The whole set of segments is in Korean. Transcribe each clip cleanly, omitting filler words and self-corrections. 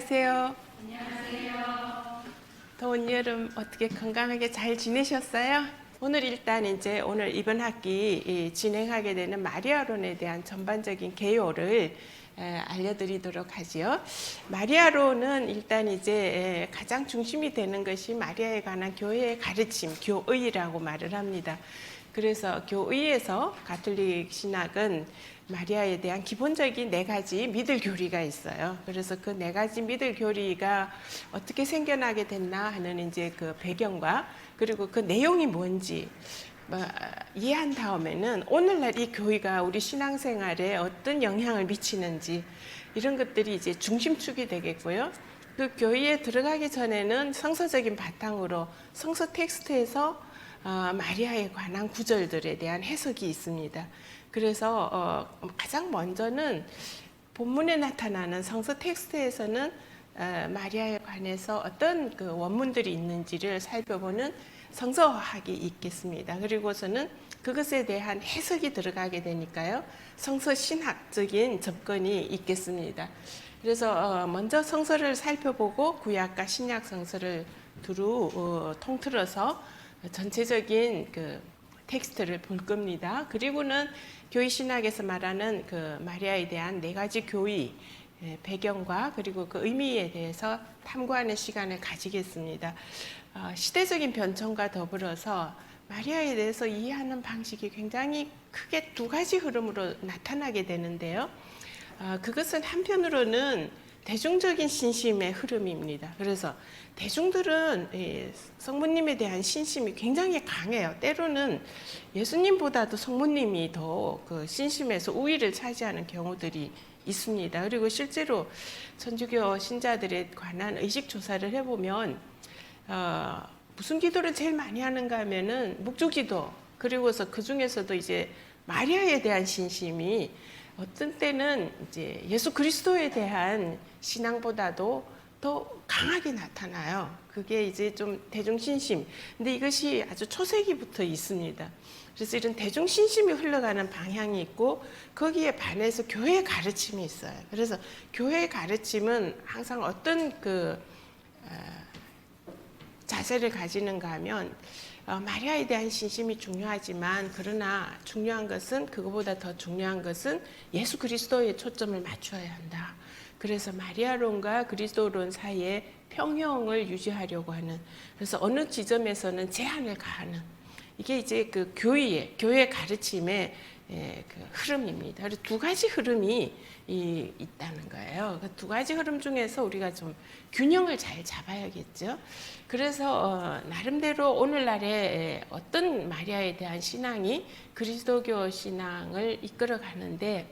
안녕하세요. 안녕하세요. 더운 여름 어떻게 건강하게 잘 지내셨어요? 오늘 일단 오늘 이번 학기 진행하게 되는 마리아론에 대한 전반적인 개요를 알려드리도록 하지요. 마리아론은 일단 가장 중심이 되는 것이 마리아에 관한 교회의 가르침, 교의라고 말을 합니다. 그래서 교의에서 가톨릭 신학은 마리아에 대한 기본적인 4가지 믿을 교리가 있어요. 그래서 그 4가지 믿을 교리가 어떻게 생겨나게 됐나 하는 그 배경과 그리고 그 내용이 뭔지 이해한 다음에는 오늘날 이 교리가 우리 신앙생활에 어떤 영향을 미치는지 이런 것들이 중심축이 되겠고요. 그 교리에 들어가기 전에는 성서적인 바탕으로 성서 텍스트에서 마리아에 관한 구절들에 대한 해석이 있습니다. 그래서 가장 먼저는 본문에 나타나는 성서 텍스트에서는 마리아에 관해서 어떤 그 원문들이 있는지를 살펴보는 성서학이 있겠습니다. 그리고서는 그것에 대한 해석이 들어가게 되니까요. 성서 신학적인 접근이 있겠습니다. 그래서 먼저 성서를 살펴보고 구약과 신약 성서를 두루 통틀어서 전체적인 그 텍스트를 볼 겁니다. 그리고는 교회 신학에서 말하는 그 마리아에 대한 4가지 교의 배경과 그리고 그 의미에 대해서 탐구하는 시간을 가지겠습니다. 시대적인 변천과 더불어서 마리아에 대해서 이해하는 방식이 굉장히 크게 2가지 흐름으로 나타나게 되는데요. 그것은 한편으로는 대중적인 신심의 흐름입니다. 그래서 대중들은 성모님에 대한 신심이 굉장히 강해요. 때로는 예수님보다도 성모님이 더 그 신심에서 우위를 차지하는 경우들이 있습니다. 그리고 실제로 천주교 신자들에 관한 의식 조사를 해보면 무슨 기도를 제일 많이 하는가 하면은 묵주기도, 그리고서 그 중에서도 마리아에 대한 신심이 어떤 때는 예수 그리스도에 대한 신앙보다도 더 강하게 나타나요. 그게 좀 대중신심. 근데 이것이 아주 초세기부터 있습니다. 그래서 이런 대중신심이 흘러가는 방향이 있고 거기에 반해서 교회의 가르침이 있어요. 그래서 교회의 가르침은 항상 어떤 자세를 가지는가 하면 마리아에 대한 신심이 중요하지만 그러나 중요한 것은 그거보다 더 중요한 것은 예수 그리스도에 초점을 맞춰야 한다. 그래서 마리아론과 그리스도론 사이에 평형을 유지하려고 하는, 그래서 어느 지점에서는 제한을 가하는, 이게 그 교회 가르침의 그 흐름입니다. 그래서 2가지 흐름이 있다는 거예요. 그 2가지 흐름 중에서 우리가 좀 균형을 잘 잡아야겠죠. 그래서 나름대로 오늘날의 어떤 마리아에 대한 신앙이 그리스도교 신앙을 이끌어가는데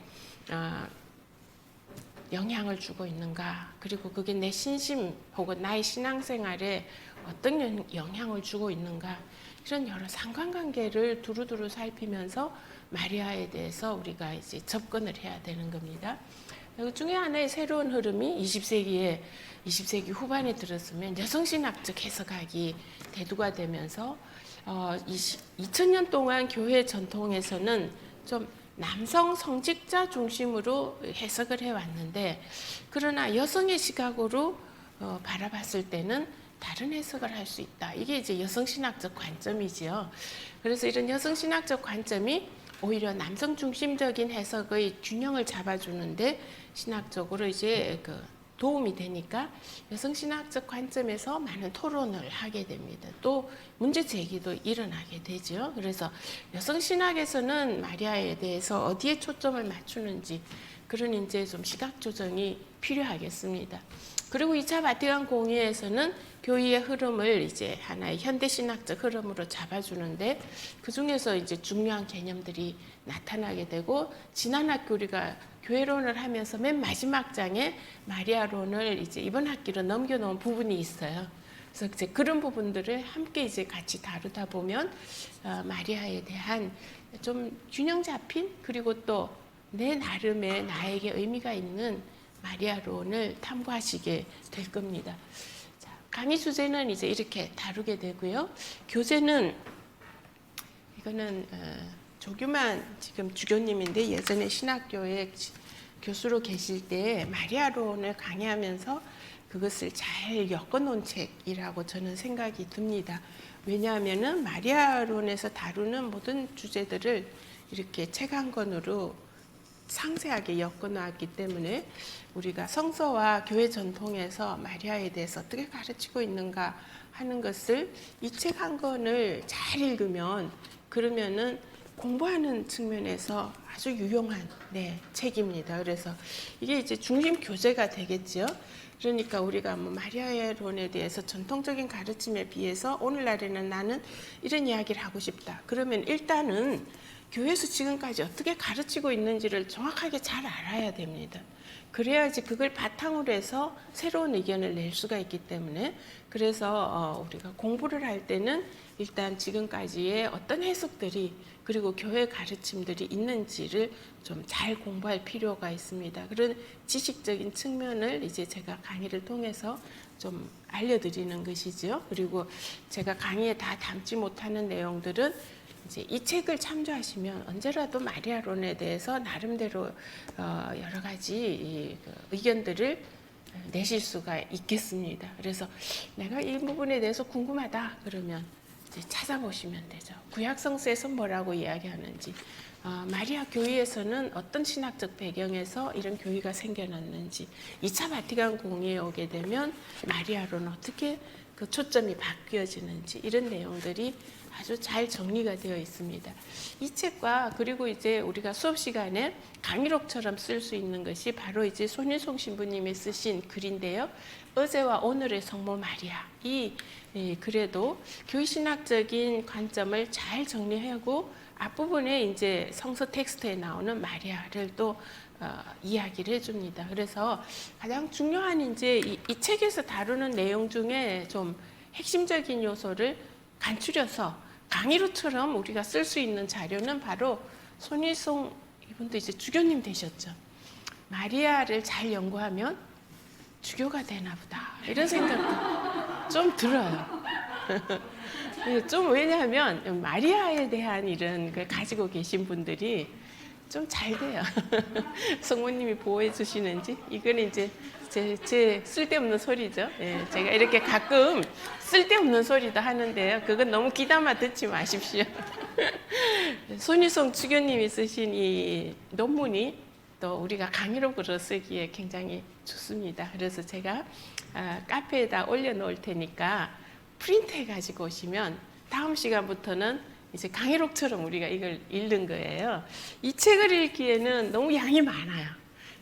영향을 주고 있는가, 그리고 그게 내 신심 혹은 나의 신앙생활에 어떤 영향을 주고 있는가, 이런 여러 상관관계를 두루두루 살피면서 마리아에 대해서 우리가 접근을 해야 되는 겁니다. 그 중에 하나의 새로운 흐름이 20세기 후반에 들었으면 여성신학적 해석학이 대두가 되면서 2000년 동안 교회 전통에서는 좀 남성 성직자 중심으로 해석을 해왔는데, 그러나 여성의 시각으로 바라봤을 때는 다른 해석을 할 수 있다. 이게 여성신학적 관점이지요. 그래서 이런 여성신학적 관점이 오히려 남성 중심적인 해석의 균형을 잡아주는데 신학적으로 도움이 되니까 여성신학적 관점에서 많은 토론을 하게 됩니다. 또 문제 제기도 일어나게 되죠. 그래서 여성신학에서는 마리아에 대해서 어디에 초점을 맞추는지 그런 좀 시각 조정이 필요하겠습니다. 그리고 2차 바티칸 공의회에서는 교의의 흐름을 하나의 현대신학적 흐름으로 잡아주는데 그 중에서 중요한 개념들이 나타나게 되고, 지난 학기 우리가 교회론을 하면서 맨 마지막 장에 마리아론을 이번 학기로 넘겨놓은 부분이 있어요. 그래서 그런 부분들을 함께 같이 다루다 보면 마리아에 대한 좀 균형 잡힌, 그리고 또 내 나름의 나에게 의미가 있는 마리아론을 탐구하시게 될 겁니다. 자, 강의 주제는 이렇게 다루게 되고요. 교재는 이거는 조규만 지금 주교님인데 예전에 신학교에 교수로 계실 때 마리아론을 강의하면서 그것을 잘 엮어놓은 책이라고 저는 생각이 듭니다. 왜냐하면은 마리아론에서 다루는 모든 주제들을 이렇게 책 한 권으로 상세하게 엮어놓았기 때문에 우리가 성서와 교회 전통에서 마리아에 대해서 어떻게 가르치고 있는가 하는 것을 이 책 한 권을 잘 읽으면 그러면은 공부하는 측면에서 아주 유용한 책입니다. 그래서 이게 이제 중심 교재가 되겠죠. 그러니까 우리가 뭐 마리아론에 대해서 전통적인 가르침에 비해서 오늘날에는 나는 이런 이야기를 하고 싶다. 그러면 일단은 교회에서 지금까지 어떻게 가르치고 있는지를 정확하게 잘 알아야 됩니다. 그래야지 그걸 바탕으로 해서 새로운 의견을 낼 수가 있기 때문에 그래서 우리가 공부를 할 때는 일단 지금까지의 어떤 해석들이 그리고 교회 가르침들이 있는지를 좀 잘 공부할 필요가 있습니다. 그런 지식적인 측면을 이제 제가 강의를 통해서 좀 알려드리는 것이죠. 그리고 제가 강의에 다 담지 못하는 내용들은 이제 이 책을 참조하시면 언제라도 마리아론에 대해서 나름대로 여러 가지 의견들을 내실 수가 있겠습니다. 그래서 내가 이 부분에 대해서 궁금하다 그러면 이제 찾아보시면 되죠. 구약 성서에서 뭐라고 이야기하는지, 마리아 교회에서는 어떤 신학적 배경에서 이런 교회가 생겨났는지, 2차 바티칸 공의에 오게 되면 마리아로는 어떻게 그 초점이 바뀌어지는지 이런 내용들이 아주 잘 정리가 되어 있습니다. 이 책과 그리고 이제 우리가 수업 시간에 강의록처럼 쓸 수 있는 것이 바로 이제 손일송 신부님이 쓰신 글인데요. 어제와 오늘의 성모 마리아. 그래도 교회신학적인 관점을 잘 정리하고 앞부분에 이제 성서 텍스트에 나오는 마리아를 또 이야기를 해줍니다. 그래서 가장 중요한 이제 이 책에서 다루는 내용 중에 좀 핵심적인 요소를 간추려서 강의로처럼 우리가 쓸 수 있는 자료는 바로 손일송 이분도 이제 주교님 되셨죠. 마리아를 잘 연구하면 주교가 되나 보다 이런 생각도 좀 들어요. 좀 왜냐하면 마리아에 대한 이런 걸 가지고 계신 분들이 좀 잘 돼요. 성모님이 보호해 주시는지 이건 이제 제 쓸데없는 소리죠. 제가 이렇게 가끔 쓸데없는 소리도 하는데요. 그건 너무 귀담아 듣지 마십시오. 손일송 주교님이 쓰신 이 논문이 또 우리가 강의록으로 쓰기에 굉장히 좋습니다. 그래서 제가 카페에다 올려놓을 테니까 프린트해 가지고 오시면 다음 시간부터는 이제 강의록처럼 우리가 이걸 읽는 거예요. 이 책을 읽기에는 너무 양이 많아요.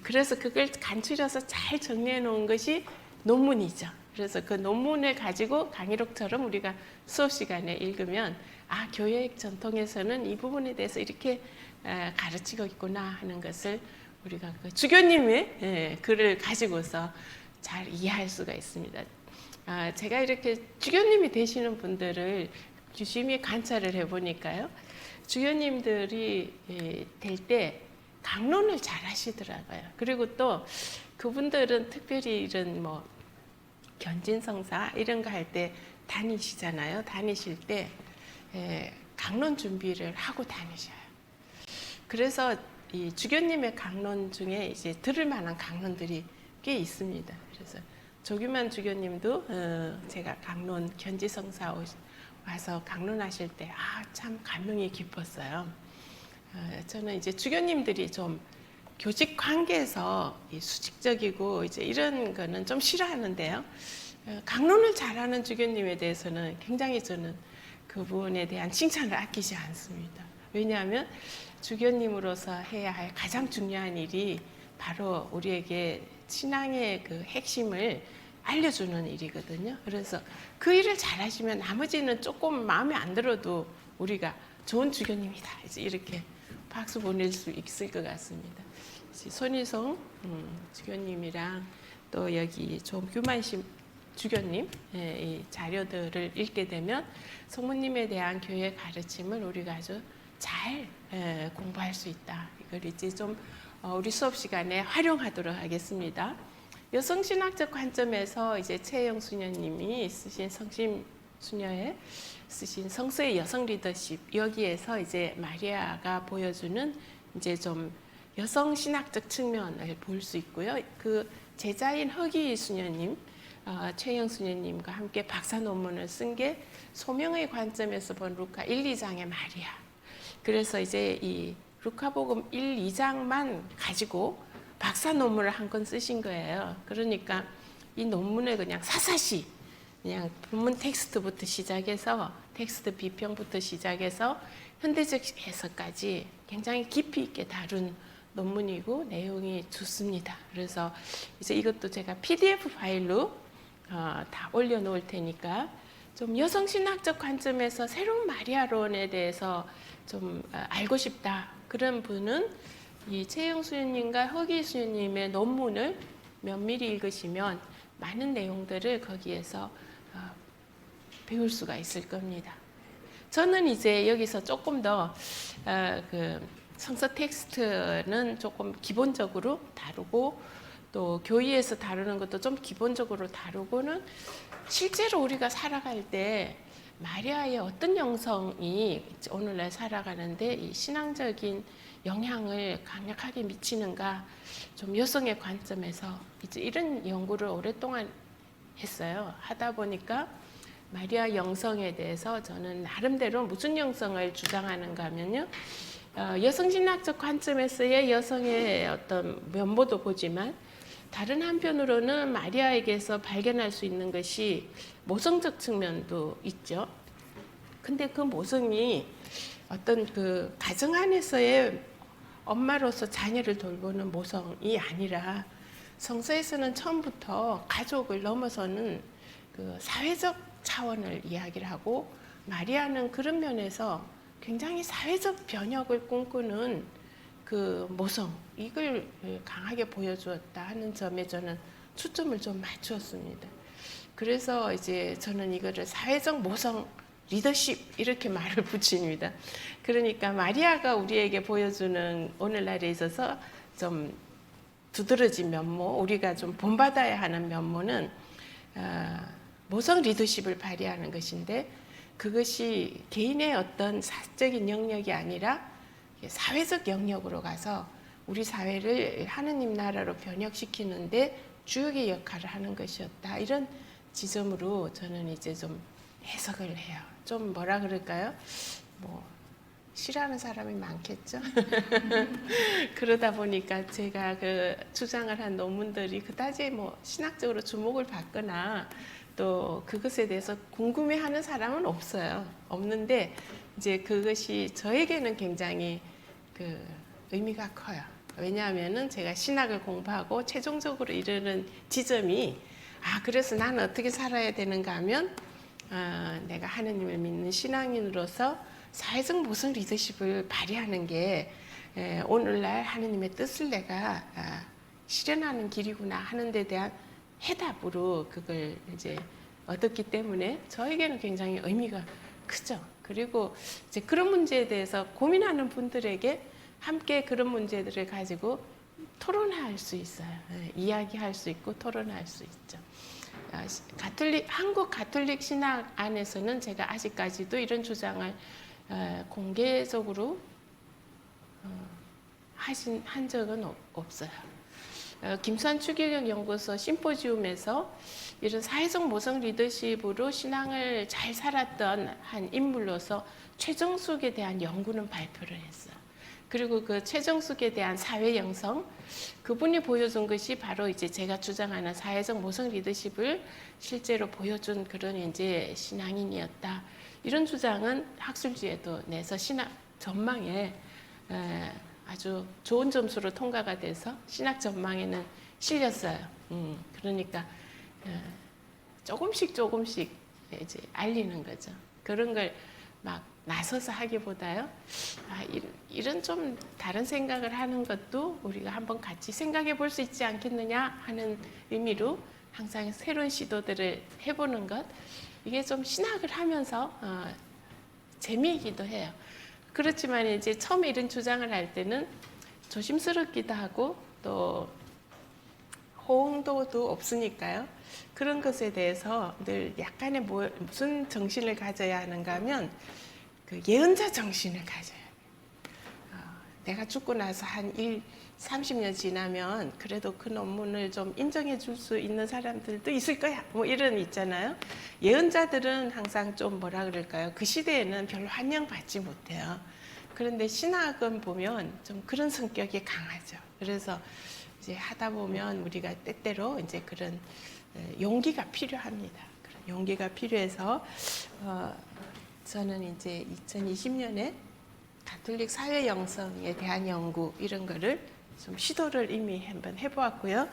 그래서 그걸 간추려서 잘 정리해 놓은 것이 논문이죠. 그래서 그 논문을 가지고 강의록처럼 우리가 수업 시간에 읽으면 교회 전통에서는 이 부분에 대해서 이렇게 가르치고 있구나 하는 것을 우리가 그 주교님의 글을 가지고서 잘 이해할 수가 있습니다. 제가 이렇게 주교님이 되시는 분들을 유심히 관찰을 해보니까요. 주교님들이 될 때 강론을 잘 하시더라고요. 그리고 또 그분들은 특별히 이런 뭐 견진성사 이런 거 할 때 다니시잖아요. 다니실 때 강론 준비를 하고 다니셔요. 그래서 이 주교님의 강론 중에 이제 들을 만한 강론들이 꽤 있습니다. 그래서 조규만 주교님도 제가 강론 견지성사 와서 강론하실 때 참 감명이 깊었어요. 저는 이제 주교님들이 좀 교직 관계에서 수직적이고 이제 이런 거는 좀 싫어하는데요. 강론을 잘하는 주교님에 대해서는 굉장히 저는 그분에 대한 칭찬을 아끼지 않습니다. 왜냐하면 주교님으로서 해야 할 가장 중요한 일이 바로 우리에게 신앙의 그 핵심을 알려주는 일이거든요. 그래서 그 일을 잘하시면 나머지는 조금 마음에 안 들어도 우리가 좋은 주교님이다 이제 이렇게 박수 보낼 수 있을 것 같습니다. 손일송 주교님이랑 또 여기 조규만 주교님 이 자료들을 읽게 되면 성모님에 대한 교회 가르침을 우리가 아주 잘 공부할 수 있다. 이걸 이제 좀 우리 수업 시간에 활용하도록 하겠습니다. 여성신학적 관점에서 이제 최영 수녀님이 쓰신 성심 수녀에 쓰신 성서의 여성 리더십 여기에서 이제 마리아가 보여주는 이제 좀 여성 신학적 측면을 볼 수 있고요. 그 제자인 허기 수녀님 최영순님과 함께 박사 논문을 쓴 게 소명의 관점에서 본 루카 1, 2장의 말이야. 그래서 이제 이 루카복음 1, 2장만 가지고 박사 논문을 한 건 쓰신 거예요. 그러니까 이 논문을 그냥 사사시 그냥 본문 텍스트부터 시작해서 텍스트 비평부터 시작해서 현대적 해석까지 굉장히 깊이 있게 다룬 논문이고 내용이 좋습니다. 그래서 이제 이것도 제가 PDF 파일로 다 올려놓을 테니까 좀 여성신학적 관점에서 새로운 마리아론에 대해서 좀 알고 싶다. 그런 분은 이 최영수님과 허기수님의 논문을 면밀히 읽으시면 많은 내용들을 거기에서 배울 수가 있을 겁니다. 저는 이제 여기서 조금 더 성서 텍스트는 조금 기본적으로 다루고 또 교회에서 다루는 것도 좀 기본적으로 다루고는 실제로 우리가 살아갈 때 마리아의 어떤 영성이 오늘날 살아가는데 이 신앙적인 영향을 강력하게 미치는가 좀 여성의 관점에서 이제 이런 연구를 오랫동안 했어요. 하다 보니까 마리아 영성에 대해서 저는 나름대로 무슨 영성을 주장하는가 하면요. 여성신학적 관점에서의 여성의 어떤 면모도 보지만 다른 한편으로는 마리아에게서 발견할 수 있는 것이 모성적 측면도 있죠. 근데 그 모성이 어떤 그 가정 안에서의 엄마로서 자녀를 돌보는 모성이 아니라 성서에서는 처음부터 가족을 넘어서는 그 사회적 차원을 이야기를 하고 마리아는 그런 면에서 굉장히 사회적 변혁을 꿈꾸는 그 모성 이걸 강하게 보여주었다 하는 점에 저는 초점을 좀 맞추었습니다. 그래서 이제 저는 이거를 사회적 모성 리더십 이렇게 말을 붙입니다. 그러니까 마리아가 우리에게 보여주는 오늘날에 있어서 좀 두드러진 면모, 우리가 좀 본받아야 하는 면모는 모성 리더십을 발휘하는 것인데 그것이 개인의 어떤 사적인 영역이 아니라 사회적 영역으로 가서 우리 사회를 하느님 나라로 변혁시키는데 주역의 역할을 하는 것이었다. 이런 지점으로 저는 이제 좀 해석을 해요. 좀 뭐라 그럴까요? 뭐 싫어하는 사람이 많겠죠. 그러다 보니까 제가 그 주장을 한 논문들이 그다지 뭐 신학적으로 주목을 받거나 또 그것에 대해서 궁금해하는 사람은 없어요. 없는데 이제 그것이 저에게는 굉장히 그 의미가 커요. 왜냐하면은 제가 신학을 공부하고 최종적으로 이르는 지점이 그래서 나는 어떻게 살아야 되는가 하면 내가 하느님을 믿는 신앙인으로서 사회적 모성 리더십을 발휘하는 게 오늘날 하느님의 뜻을 내가 실현하는 길이구나 하는 데 대한 해답으로 그걸 이제 얻었기 때문에 저에게는 굉장히 의미가 크죠. 그리고 이제 그런 문제에 대해서 고민하는 분들에게 함께 그런 문제들을 가지고 토론할 수 있어요. 이야기할 수 있고 토론할 수 있죠. 한국 가톨릭 신학 안에서는 제가 아직까지도 이런 주장을 공개적으로 한 적은 없어요. 김수환 추기경 연구소 심포지움에서 이런 사회적 모성 리더십으로 신앙을 잘 살았던 한 인물로서 최정숙에 대한 연구는 발표를 했어요. 그리고 그 최정숙에 대한 사회 영성, 그분이 보여준 것이 바로 이제 제가 주장하는 사회적 모성 리더십을 실제로 보여준 그런 이제 신앙인이었다. 이런 주장은 학술지에도 내서 신학 전망에 아주 좋은 점수로 통과가 돼서 신학 전망에는 실렸어요. 그러니까 조금씩 이제 알리는 거죠. 그런 걸 막 나서서 하기보다요. 이런 좀 다른 생각을 하는 것도 우리가 한번 같이 생각해 볼 수 있지 않겠느냐 하는 의미로 항상 새로운 시도들을 해보는 것. 이게 좀 신학을 하면서 재미이기도 해요. 그렇지만 이제 처음에 이런 주장을 할 때는 조심스럽기도 하고 또 호응도도 없으니까요. 그런 것에 대해서 늘 약간의 무슨 정신을 가져야 하는가 하면 그 예언자 정신을 가져야 돼요. 내가 죽고 나서 한 30년 지나면 그래도 그 논문을 좀 인정해 줄 수 있는 사람들도 있을 거야. 뭐 이런 있잖아요. 예언자들은 항상 좀 뭐라 그럴까요? 그 시대에는 별로 환영받지 못해요. 그런데 신학은 보면 좀 그런 성격이 강하죠. 그래서 이제 하다 보면 우리가 때때로 이제 그런 용기가 필요합니다. 그런 용기가 필요해서 저는 이제 2020년에 가톨릭 사회 영성에 대한 연구 이런 거를 좀 시도를 이미 한번 해보았고요.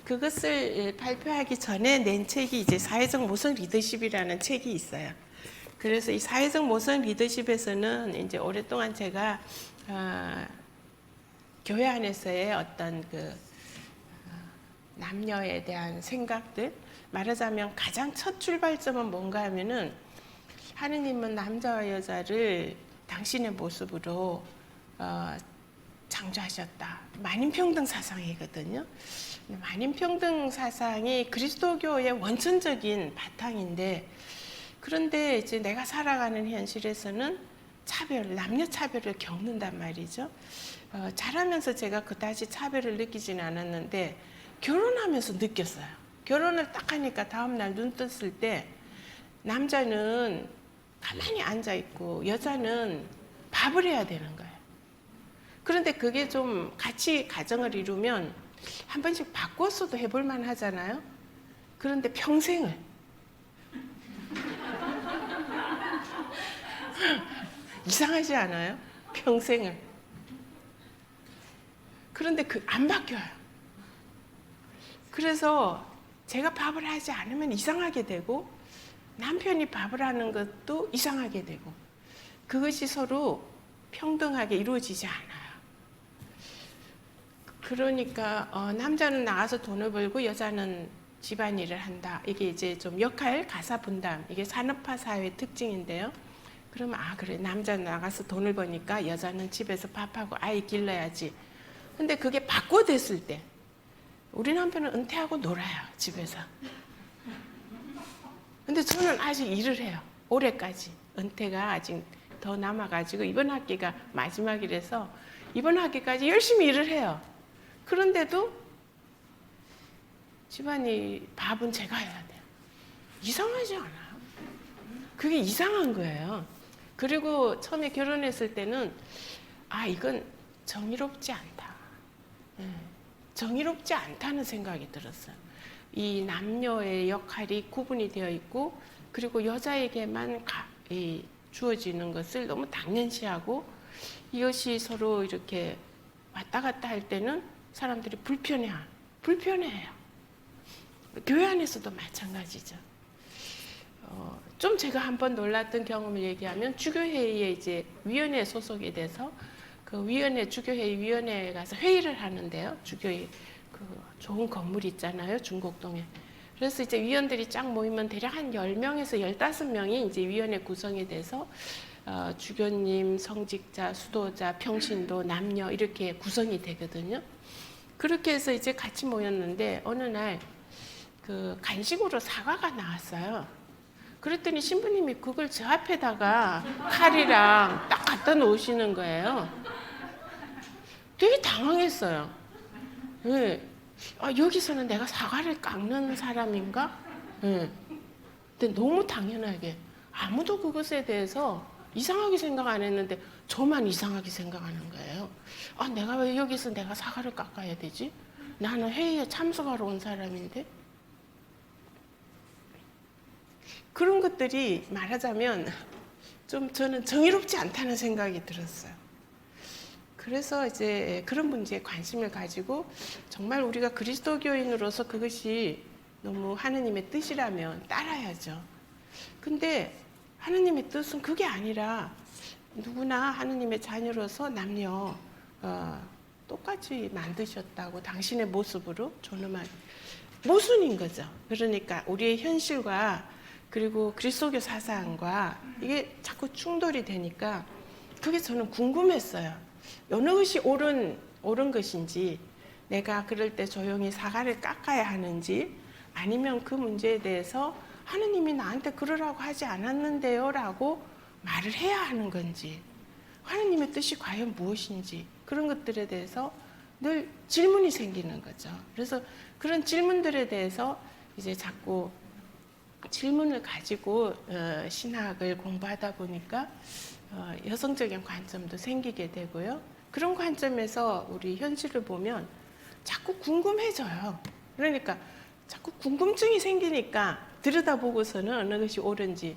그것을 발표하기 전에 낸 책이 이제 사회적 모성 리더십이라는 책이 있어요. 그래서 이 사회적 모성 리더십에서는 이제 오랫동안 제가 교회 안에서의 어떤 그 남녀에 대한 생각들, 말하자면 가장 첫 출발점은 뭔가 하면은 하느님은 남자와 여자를 당신의 모습으로 창조하셨다. 만인평등 사상이거든요. 만인평등 사상이 그리스도교의 원천적인 바탕인데, 그런데 이제 내가 살아가는 현실에서는 남녀 차별을 겪는단 말이죠. 자라면서 제가 그다지 차별을 느끼지는 않았는데 결혼하면서 느꼈어요. 결혼을 딱 하니까 다음날 눈 떴을 때 남자는 가만히 앉아 있고 여자는 밥을 해야 되는 거예요. 그런데 그게 좀 같이 가정을 이루면 한 번씩 바꿔서도 해볼 만 하잖아요. 그런데 평생을 이상하지 않아요? 평생을. 그런데 안 바뀌어요. 그래서 제가 밥을 하지 않으면 이상하게 되고 남편이 밥을 하는 것도 이상하게 되고 그것이 서로 평등하게 이루어지지 않아요. 그러니까 남자는 나가서 돈을 벌고 여자는 집안일을 한다. 이게 이제 좀 역할 가사 분담, 이게 산업화 사회의 특징인데요. 그러면 그래, 남자는 나가서 돈을 버니까 여자는 집에서 밥하고 아이 길러야지. 근데 그게 바꿔됐을 때 우리 남편은 은퇴하고 놀아요, 집에서. 근데 저는 아직 일을 해요. 올해까지. 은퇴가 아직 더 남아가지고 이번 학기가 마지막이라서 이번 학기까지 열심히 일을 해요. 그런데도 집안일 밥은 제가 해야 돼요. 이상하지 않아요? 그게 이상한 거예요. 그리고 처음에 결혼했을 때는 이건 정의롭지 않다. 정의롭지 않다는 생각이 들었어요. 이 남녀의 역할이 구분이 되어 있고 그리고 여자에게만 주어지는 것을 너무 당연시하고 이것이 서로 이렇게 왔다 갔다 할 때는 사람들이 불편해해요. 교회 안에서도 마찬가지죠. 좀 제가 한번 놀랐던 경험을 얘기하면 주교회의에 이제 위원회 소속이 돼서 그 위원회 주교회의 위원회에 가서 회의를 하는데요. 주교회 그 좋은 건물 있잖아요, 중곡동에. 그래서 이제 위원들이 쫙 모이면 대략 한 10명에서 15명이 이제 위원회 구성이 돼서 주교님, 성직자, 수도자, 평신도, 남녀 이렇게 구성이 되거든요. 그렇게 해서 이제 같이 모였는데 어느 날 그 간식으로 사과가 나왔어요. 그랬더니 신부님이 그걸 저 앞에다가 칼이랑 딱 갖다 놓으시는 거예요. 되게 당황했어요. 네. 여기서는 내가 사과를 깎는 사람인가? 네. 근데 너무 당연하게 아무도 그것에 대해서 이상하게 생각 안 했는데 저만 이상하게 생각하는 거예요. 내가 왜 여기서 내가 사과를 깎아야 되지? 나는 회의에 참석하러 온 사람인데? 그런 것들이 말하자면 좀 저는 정의롭지 않다는 생각이 들었어요. 그래서 이제 그런 문제에 관심을 가지고 정말 우리가 그리스도교인으로서 그것이 너무 하느님의 뜻이라면 따라야죠. 근데 하느님의 뜻은 그게 아니라 누구나 하느님의 자녀로서 남녀 똑같이 만드셨다고 당신의 모습으로 존엄한 모순인 거죠. 그러니까 우리의 현실과 그리고 그리스도교 사상과 이게 자꾸 충돌이 되니까 그게 저는 궁금했어요. 어느 것이 옳은 것인지, 내가 그럴 때 조용히 사과를 깎아야 하는지, 아니면 그 문제에 대해서 하느님이 나한테 그러라고 하지 않았는데요 라고 말을 해야 하는 건지, 하느님의 뜻이 과연 무엇인지 그런 것들에 대해서 늘 질문이 생기는 거죠. 그래서 그런 질문들에 대해서 이제 자꾸 질문을 가지고 신학을 공부하다 보니까 여성적인 관점도 생기게 되고요. 그런 관점에서 우리 현실을 보면 자꾸 궁금해져요. 그러니까 자꾸 궁금증이 생기니까 들여다보고서는 어느 것이 옳은지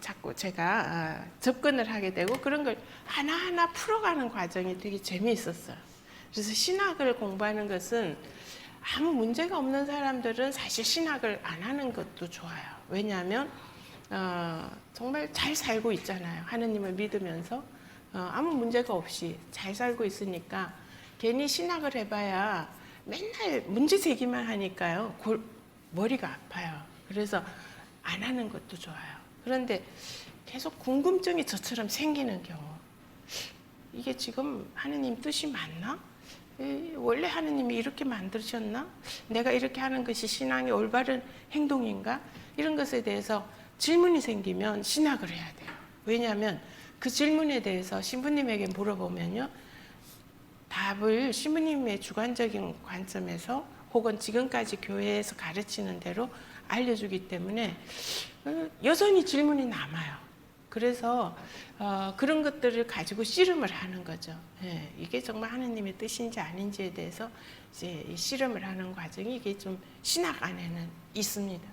자꾸 제가 접근을 하게 되고 그런 걸 하나하나 풀어가는 과정이 되게 재미있었어요. 그래서 신학을 공부하는 것은 아무 문제가 없는 사람들은 사실 신학을 안 하는 것도 좋아요. 왜냐하면 정말 잘 살고 있잖아요. 하느님을 믿으면서 아무 문제가 없이 잘 살고 있으니까 괜히 신학을 해봐야 맨날 문제 제기만 하니까요. 머리가 아파요. 그래서 안 하는 것도 좋아요. 그런데 계속 궁금증이 저처럼 생기는 경우, 이게 지금 하느님 뜻이 맞나? 원래 하느님이 이렇게 만드셨나? 내가 이렇게 하는 것이 신앙의 올바른 행동인가? 이런 것에 대해서 질문이 생기면 신학을 해야 돼요. 왜냐하면 그 질문에 대해서 신부님에게 물어보면요, 답을 신부님의 주관적인 관점에서 혹은 지금까지 교회에서 가르치는 대로 알려주기 때문에 여전히 질문이 남아요. 그래서 그런 것들을 가지고 씨름을 하는 거죠. 예, 이게 정말 하느님의 뜻인지 아닌지에 대해서 이제 씨름을 하는 과정이 이게 좀 신학 안에는 있습니다.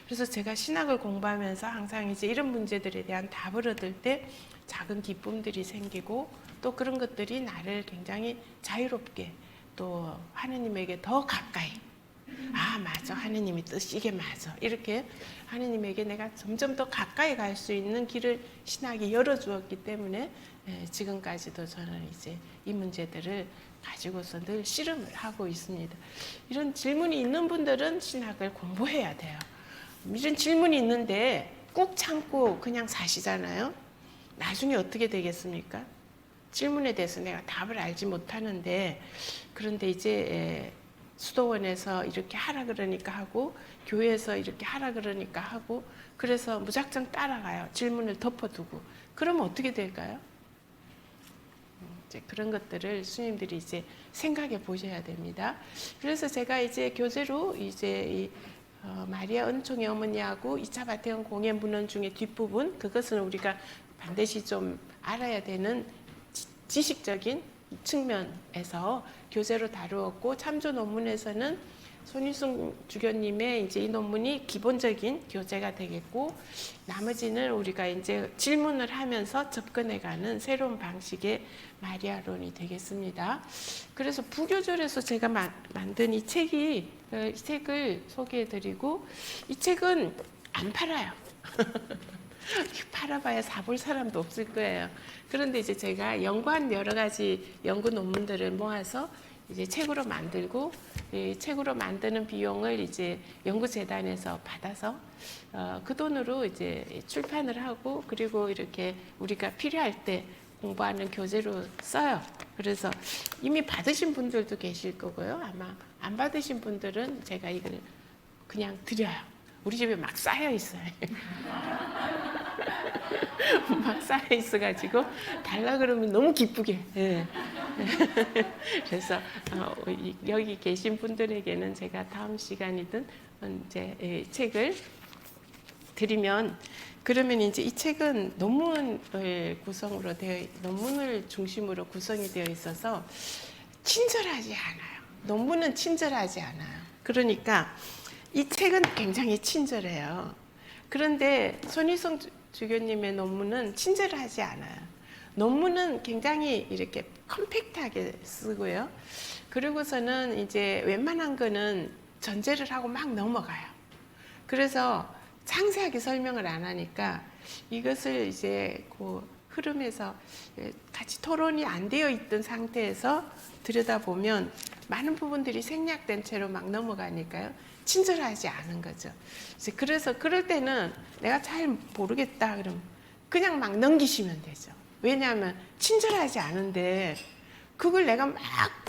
그래서 제가 신학을 공부하면서 항상 이제 이런 문제들에 대한 답을 얻을 때 작은 기쁨들이 생기고 또 그런 것들이 나를 굉장히 자유롭게 또 하느님에게 더 가까이 맞아, 하느님의 뜻 이게 맞아, 이렇게 하느님에게 내가 점점 더 가까이 갈 수 있는 길을 신학이 열어주었기 때문에 지금까지도 저는 이제 이 문제들을 가지고서 늘 씨름을 하고 있습니다. 이런 질문이 있는 분들은 신학을 공부해야 돼요. 이런 질문이 있는데 꾹 참고 그냥 사시잖아요. 나중에 어떻게 되겠습니까? 질문에 대해서 내가 답을 알지 못하는데, 그런데 이제 수도원에서 이렇게 하라 그러니까 하고 교회에서 이렇게 하라 그러니까 하고 그래서 무작정 따라가요. 질문을 덮어두고. 그러면 어떻게 될까요? 이제 그런 것들을 스님들이 이제 생각해 보셔야 됩니다. 그래서 제가 이제 교재로 이제 이 마리아 은총의 어머니하고 2차 바티칸 공예 문헌 중에 뒷부분, 그것은 우리가 반드시 좀 알아야 되는 지식적인 측면에서 교재로 다루었고, 참조 논문에서는 손희승 주교님의 이제 이 논문이 기본적인 교재가 되겠고, 나머지는 우리가 이제 질문을 하면서 접근해가는 새로운 방식의 마리아론이 되겠습니다. 그래서 부교절에서 제가 만든 이 책을 소개해드리고, 이 책은 안 팔아요. 팔아봐야 사볼 사람도 없을 거예요. 그런데 이제 제가 연구한 여러 가지 연구 논문들을 모아서 이제 책으로 만들고, 이 책으로 만드는 비용을 이제 연구재단에서 받아서 그 돈으로 이제 출판을 하고, 그리고 이렇게 우리가 필요할 때 공부하는 교재로 써요. 그래서 이미 받으신 분들도 계실 거고요. 아마 안 받으신 분들은 제가 이걸 그냥 드려요. 우리 집에 막 쌓여 있어요. 막 쌓여 있어가지고 달라 그러면 너무 기쁘게. 예. 그래서 여기 계신 분들에게는 제가 다음 시간이든 이제 책을 드리면, 그러면 이제 이 책은 논문을 중심으로 구성이 되어 있어서 친절하지 않아요. 논문은 친절하지 않아요. 그러니까 이 책은 굉장히 친절해요. 그런데 손희승 주교님의 논문은 친절하지 않아요. 논문은 굉장히 이렇게 컴팩트하게 쓰고요. 그리고서는 이제 웬만한 거는 전제를 하고 막 넘어가요. 그래서 상세하게 설명을 안 하니까 이것을 이제 그 흐름에서 같이 토론이 안 되어 있던 상태에서 들여다보면 많은 부분들이 생략된 채로 막 넘어가니까요. 친절하지 않은 거죠. 그래서 그럴 때는 내가 잘 모르겠다 그러면 그냥 막 넘기시면 되죠. 왜냐하면 친절하지 않은데 그걸 내가 막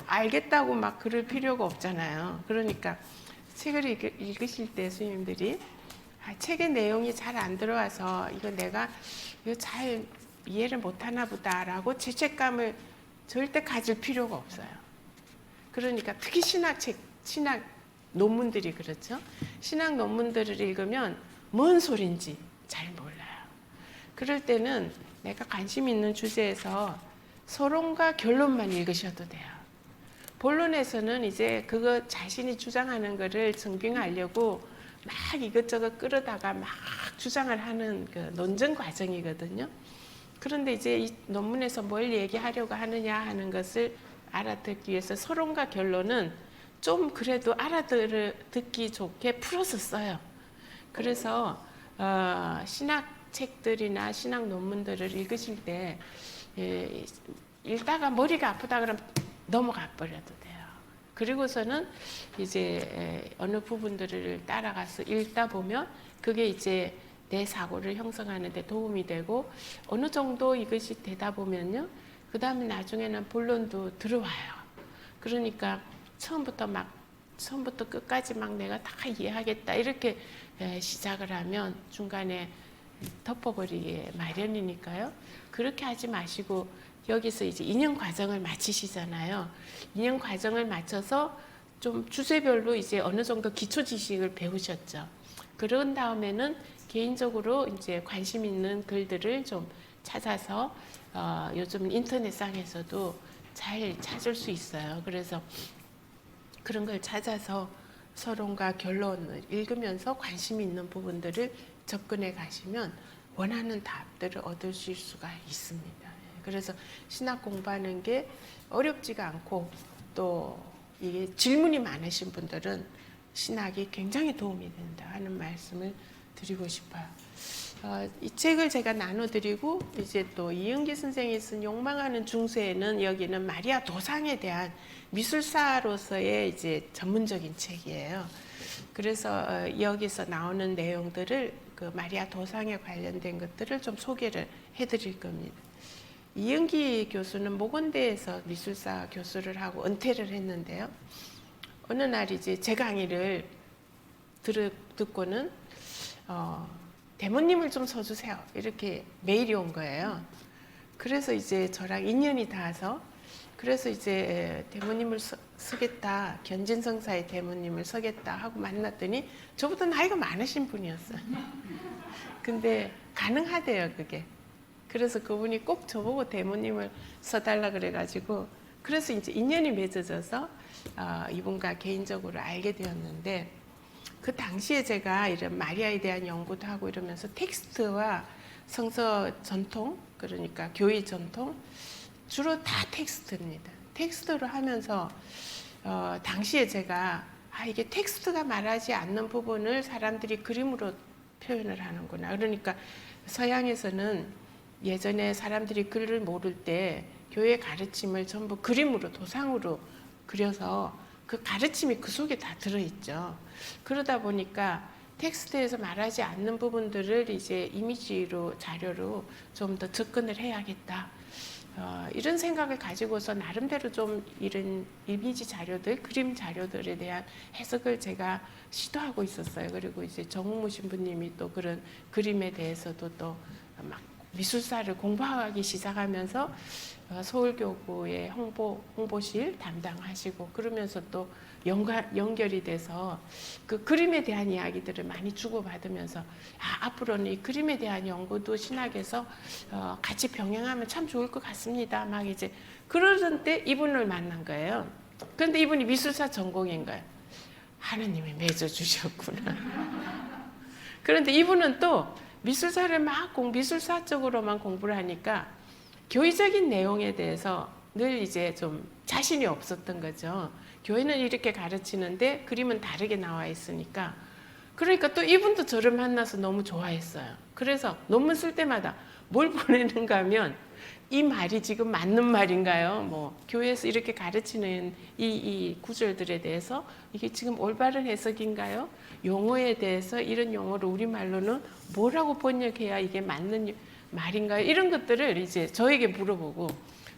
알겠다고 막 그럴 필요가 없잖아요. 그러니까 책을 읽으실 때 스님들이 책의 내용이 잘 안 들어와서 이거 내가 이거 잘 이해를 못하나 보다라고 죄책감을 절대 가질 필요가 없어요. 그러니까 특히 신학 논문들이 그렇죠. 신학 논문들을 읽으면 뭔 소린지 잘 몰라요. 그럴 때는 내가 관심 있는 주제에서 서론과 결론만 읽으셔도 돼요. 본론에서는 이제 그거 자신이 주장하는 거를 증빙하려고 막 이것저것 끌어다가 막 주장을 하는 그 논증 과정이거든요. 그런데 이제 이 논문에서 뭘 얘기하려고 하느냐 하는 것을 알아듣기 위해서 서론과 결론은 좀 그래도 알아듣기 좋게 풀어서 써요. 그래서 신학 책들이나 신학 논문들을 읽으실 때 읽다가 머리가 아프다 그러면 넘어가 버려도 돼요. 그리고서는 이제 어느 부분들을 따라가서 읽다 보면 그게 이제 내 사고를 형성하는 데 도움이 되고 어느 정도 이것이 되다 보면요. 그 다음에 나중에는 본론도 들어와요. 그러니까 처음부터 끝까지 막 내가 다 이해하겠다 이렇게 시작을 하면 중간에 덮어버리기 마련이니까요. 그렇게 하지 마시고 여기서 이제 2년 과정을 마치시잖아요. 2년 과정을 마쳐서 좀 주제별로 이제 어느 정도 기초 지식을 배우셨죠. 그런 다음에는 개인적으로 이제 관심 있는 글들을 좀 찾아서 요즘 인터넷상에서도 잘 찾을 수 있어요. 그래서 그런 걸 찾아서 서론과 결론을 읽으면서 관심 있는 부분들을 접근해 가시면 원하는 답들을 얻으실 수가 있습니다. 그래서 신학 공부하는 게 어렵지가 않고 또 이게 질문이 많으신 분들은 신학이 굉장히 도움이 된다 하는 말씀을 드리고 싶어요. 이 책을 제가 나눠드리고 이제 또 이은기 선생이 쓴 욕망하는 중세에는 여기는 마리아 도상에 대한 미술사로서의 이제 전문적인 책이에요. 그래서 여기서 나오는 내용들을 그 마리아 도상에 관련된 것들을 좀 소개를 해드릴 겁니다. 이은기 교수는 모건대에서 미술사 교수를 하고 은퇴를 했는데요. 어느 날 이제 제 강의를 듣고는 대모님을 좀 써주세요. 이렇게 메일이 온 거예요. 그래서 이제 저랑 인연이 닿아서 그래서 이제 대모님을 쓰겠다. 견진성사의 대모님을 쓰겠다 하고 만났더니 저보다 나이가 많으신 분이었어요. 근데 가능하대요, 그게. 그래서 그분이 꼭 저보고 대모님을 써달라 그래가지고 그래서 이제 인연이 맺어져서 이분과 개인적으로 알게 되었는데 그 당시에 제가 이런 마리아에 대한 연구도 하고 이러면서 텍스트와 성서 전통 그러니까 교회 전통 주로 다 텍스트입니다. 텍스트로 하면서 당시에 제가 이게 텍스트가 말하지 않는 부분을 사람들이 그림으로 표현을 하는구나. 그러니까 서양에서는 예전에 사람들이 글을 모를 때 교회 가르침을 전부 그림으로 도상으로 그려서 그 가르침이 그 속에 다 들어있죠. 그러다 보니까 텍스트에서 말하지 않는 부분들을 이제 이미지로 자료로 좀 더 접근을 해야겠다. 이런 생각을 가지고서 나름대로 좀 이런 이미지 자료들, 그림 자료들에 대한 해석을 제가 시도하고 있었어요. 그리고 이제 정웅무 신부님이 또 그런 그림에 대해서도 또 막 미술사를 공부하기 시작하면서 서울교구의 홍보실 담당하시고 그러면서 또 연결이 돼서 그 그림에 대한 이야기들을 많이 주고받으면서 앞으로는 이 그림에 대한 연구도 신학에서 같이 병행하면 참 좋을 것 같습니다. 막 이제 그러던 때 이분을 만난 거예요. 그런데 이분이 미술사 전공인 거예요. 하느님이 맺어주셨구나. 그런데 이분은 또 미술사를 미술사적으로만 공부를 하니까 교의적인 내용에 대해서 늘 이제 좀 자신이 없었던 거죠. 교회는 이렇게 가르치는데 그림은 다르게 나와 있으니까. 그러니까 또 이분도 저를 만나서 너무 좋아했어요. 그래서 논문 쓸 때마다 뭘 보내는가 하면 이 말이 지금 맞는 말인가요? 뭐 교회에서 이렇게 가르치는 이 구절들에 대해서 이게 지금 올바른 해석인가요? 용어에 대해서 이런 용어를 우리말로는 뭐라고 번역해야 이게 맞는 말인가요? 이런 것들을 이제 저에게 물어보고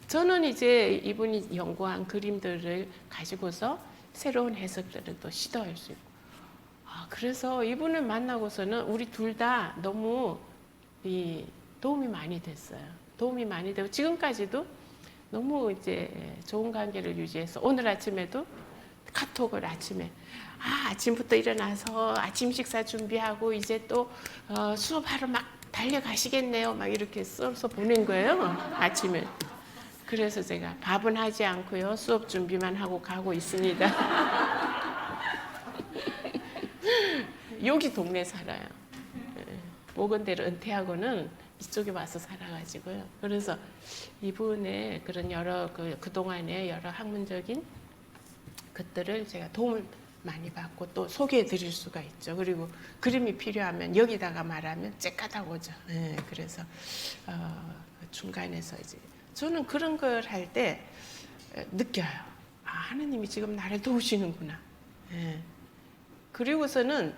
저는 이제 이분이 연구한 그림들을 가지고서 새로운 해석들을 또 시도할 수 있고 그래서 이분을 만나고서는 우리 둘 다 너무 도움이 많이 됐어요. 도움이 많이 되고 지금까지도 너무 이제 좋은 관계를 유지해서 오늘 아침에도 카톡을 아침에 아침부터 일어나서 아침 식사 준비하고 이제 또 수업하러 막 달려가시겠네요. 막 이렇게 써서 보낸 거예요. 아침에. 그래서 제가 밥은 하지 않고요. 수업 준비만 하고 가고 있습니다. 여기 동네 살아요. 모건대를 은퇴하고는 이쪽에 와서 살아가지고요. 그래서 이분의 그런 여러 그동안의 여러 학문적인 것들을 제가 도움을 많이 받고 또 소개해 드릴 수가 있죠. 그리고 그림이 필요하면 여기다가 말하면 째까다 오죠. 그래서 중간에서 이제 저는 그런 걸 할 때 느껴요. 하느님이 지금 나를 도우시는구나. 그리고서는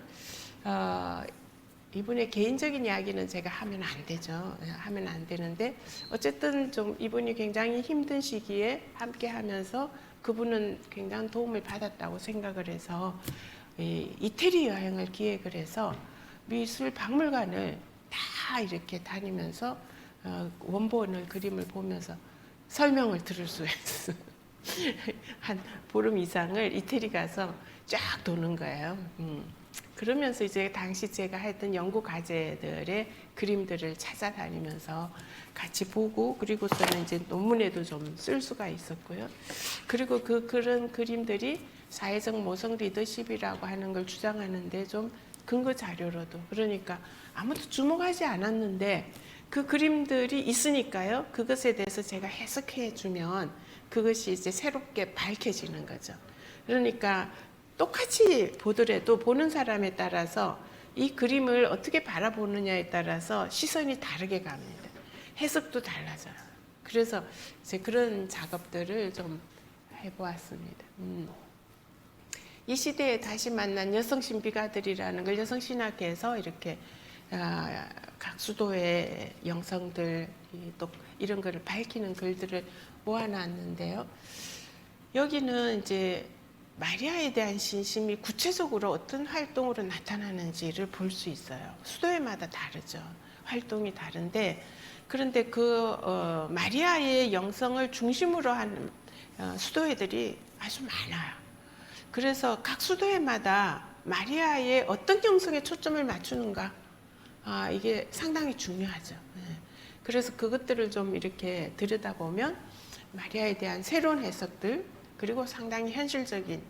이분의 개인적인 이야기는 제가 하면 안 되죠. 하면 안 되는데 어쨌든 좀 이분이 굉장히 힘든 시기에 함께 하면서 그분은 굉장히 도움을 받았다고 생각을 해서 이태리 여행을 기획을 해서 미술 박물관을 다 이렇게 다니면서 원본을 그림을 보면서 설명을 들을 수 있어요. 한 보름 이상을 이태리 가서 쫙 도는 거예요. 그러면서 이제 당시 제가 했던 연구 과제들의 그림들을 찾아다니면서 같이 보고 그리고서는 이제 논문에도 좀 쓸 수가 있었고요. 그리고 그런 그림들이 사회적 모성 리더십이라고 하는 걸 주장하는데 좀 근거 자료로도 그러니까 아무도 주목하지 않았는데 그 그림들이 있으니까요. 그것에 대해서 제가 해석해 주면 그것이 이제 새롭게 밝혀지는 거죠. 그러니까 똑같이 보더라도 보는 사람에 따라서 이 그림을 어떻게 바라보느냐에 따라서 시선이 다르게 갑니다. 해석도 달라져요. 그래서 이제 그런 작업들을 좀 해보았습니다. 이 시대에 다시 만난 여성 신비가들이라는 걸 여성신학계에서 이렇게 각 수도의 영성들 또 이런 거를 밝히는 글들을 모아놨는데요. 여기는 이제 마리아에 대한 신심이 구체적으로 어떤 활동으로 나타나는지를 볼 수 있어요. 수도회마다 다르죠. 활동이 다른데 그런데 마리아의 영성을 중심으로 한 수도회들이 아주 많아요. 그래서 각 수도회마다 마리아의 어떤 영성에 초점을 맞추는가 이게 상당히 중요하죠. 그래서 그것들을 좀 이렇게 들여다보면 마리아에 대한 새로운 해석들 그리고 상당히 현실적인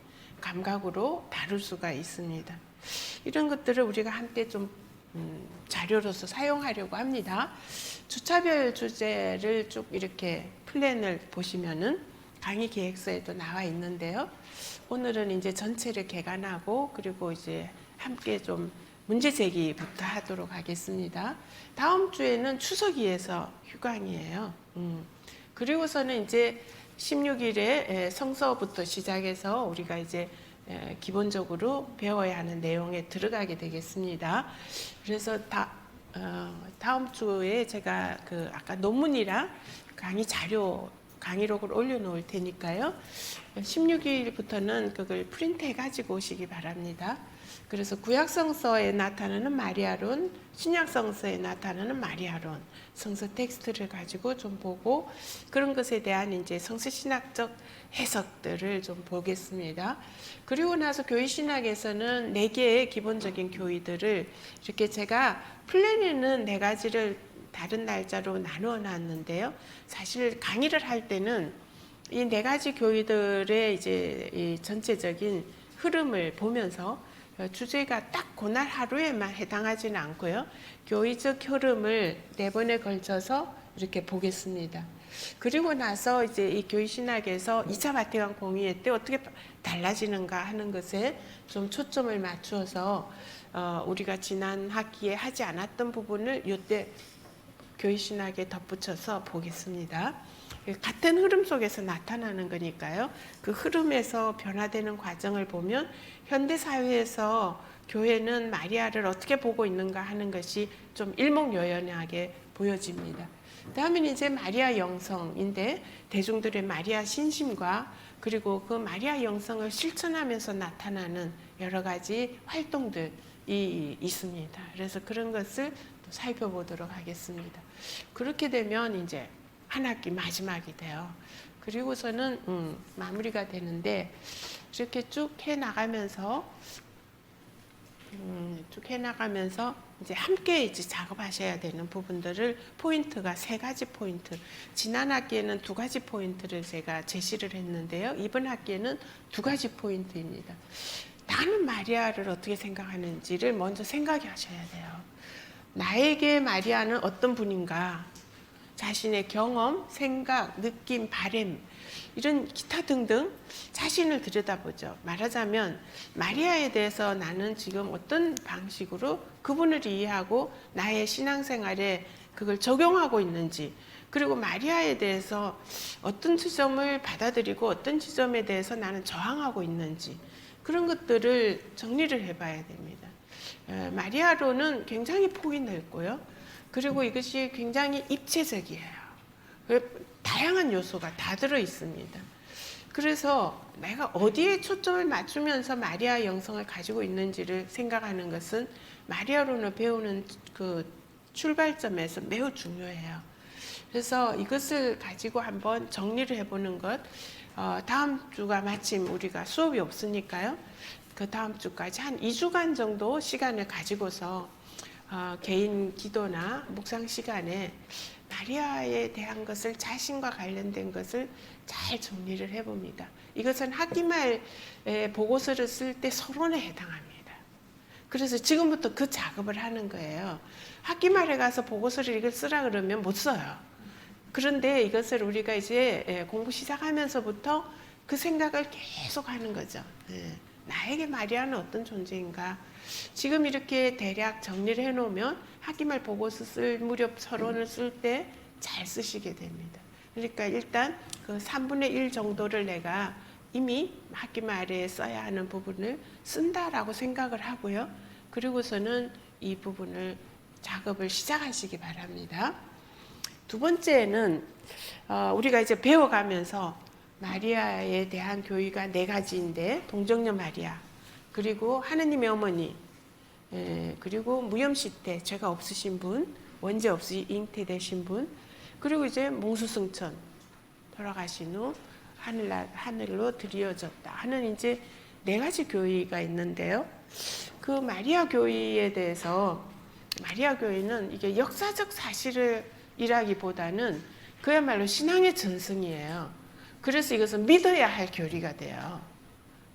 감각으로 다룰 수가 있습니다. 이런 것들을 우리가 함께 좀 자료로서 사용하려고 합니다. 주차별 주제를 쭉 이렇게 플랜을 보시면은 강의 계획서에도 나와 있는데요. 오늘은 이제 전체를 개관하고 그리고 이제 함께 좀 문제 제기부터 하도록 하겠습니다. 다음 주에는 추석이어서 휴관이에요. 그리고서는 이제 16일에 성서부터 시작해서 우리가 이제 기본적으로 배워야 하는 내용에 들어가게 되겠습니다. 그래서 다음 주에 제가 아까 논문이랑 강의록을 올려놓을 테니까요. 16일부터는 그걸 프린트해 가지고 오시기 바랍니다. 그래서 구약성서에 나타나는 마리아론, 신약성서에 나타나는 마리아론, 성서 텍스트를 가지고 좀 보고 그런 것에 대한 이제 성서신학적 해석들을 좀 보겠습니다. 그리고 나서 교회신학에서는 4개의 기본적인 교의들을 이렇게 제가 플랜에는 4가지를 다른 날짜로 나누어 놨는데요. 사실 강의를 할 때는 이 4가지 교의들의 이제 이 전체적인 흐름을 보면서 주제가 딱 그날 하루에만 해당하지는 않고요. 교의적 흐름을 4번에 걸쳐서 이렇게 보겠습니다. 그리고 나서 이제 이 교회신학에서 2차 바티칸 공의회 때 어떻게 달라지는가 하는 것에 좀 초점을 맞추어서 우리가 지난 학기에 하지 않았던 부분을 이때 교회신학에 덧붙여서 보겠습니다. 같은 흐름 속에서 나타나는 거니까요. 그 흐름에서 변화되는 과정을 보면 현대사회에서 교회는 마리아를 어떻게 보고 있는가 하는 것이 좀 일목요연하게 보여집니다. 다음은 이제 마리아 영성인데 대중들의 마리아 신심과 그리고 그 마리아 영성을 실천하면서 나타나는 여러 가지 활동들이 있습니다. 그래서 그런 것을 또 살펴보도록 하겠습니다. 그렇게 되면 이제 한 학기 마지막이 돼요. 그리고서는 마무리가 되는데 이렇게 쭉 해나가면서 이제 함께 이제 작업하셔야 되는 부분들을 포인트가 3가지 포인트. 지난 학기에는 2가지 포인트를 제가 제시를 했는데요. 이번 학기에는 2가지 포인트입니다. 나는 마리아를 어떻게 생각하는지를 먼저 생각하셔야 돼요. 나에게 마리아는 어떤 분인가? 자신의 경험, 생각, 느낌, 바램 이런 기타 등등 자신을 들여다보죠. 말하자면 마리아에 대해서 나는 지금 어떤 방식으로 그분을 이해하고 나의 신앙생활에 그걸 적용하고 있는지, 그리고 마리아에 대해서 어떤 지점을 받아들이고 어떤 지점에 대해서 나는 저항하고 있는지, 그런 것들을 정리를 해봐야 됩니다. 마리아로는 굉장히 폭이 넓고요. 그리고 이것이 굉장히 입체적이에요. 다양한 요소가 다 들어 있습니다. 그래서 내가 어디에 초점을 맞추면서 마리아 영성을 가지고 있는지를 생각하는 것은 마리아로는 배우는 그 출발점에서 매우 중요해요. 그래서 이것을 가지고 한번 정리를 해보는 것, 다음 주가 마침 우리가 수업이 없으니까요. 그 다음 주까지 한 2주간 정도 시간을 가지고서 개인 기도나 묵상 시간에 마리아에 대한 것을, 자신과 관련된 것을 잘 정리를 해봅니다. 이것은 학기말 보고서를 쓸 때 서론에 해당합니다. 그래서 지금부터 그 작업을 하는 거예요. 학기말에 가서 보고서를 이걸 쓰라 그러면 못 써요. 그런데 이것을 우리가 이제 공부 시작하면서부터 그 생각을 계속 하는 거죠. 나에게 마리아는 어떤 존재인가? 지금 이렇게 대략 정리를 해놓으면 학기말 보고서 쓸 무렵 서론을 쓸 때 잘 쓰시게 됩니다. 그러니까 일단 그 3분의 1 정도를 내가 이미 학기말에 써야 하는 부분을 쓴다라고 생각을 하고요. 그리고서는 이 부분을 작업을 시작하시기 바랍니다. 두 번째는 우리가 이제 배워가면서 마리아에 대한 교의가 4가지인데, 동정녀 마리아, 그리고 하느님의 어머니, 그리고 무염시 때 죄가 없으신 분, 원죄 없이 잉태되신 분, 그리고 이제 몽수승천, 돌아가신 후 하늘로 드리어졌다 하는 이제 4가지 교의가 있는데요. 그 마리아 교의에 대해서, 마리아 교의는 이게 역사적 사실을 이라기보다는 그야말로 신앙의 전승이에요. 그래서 이것은 믿어야 할 교리가 돼요.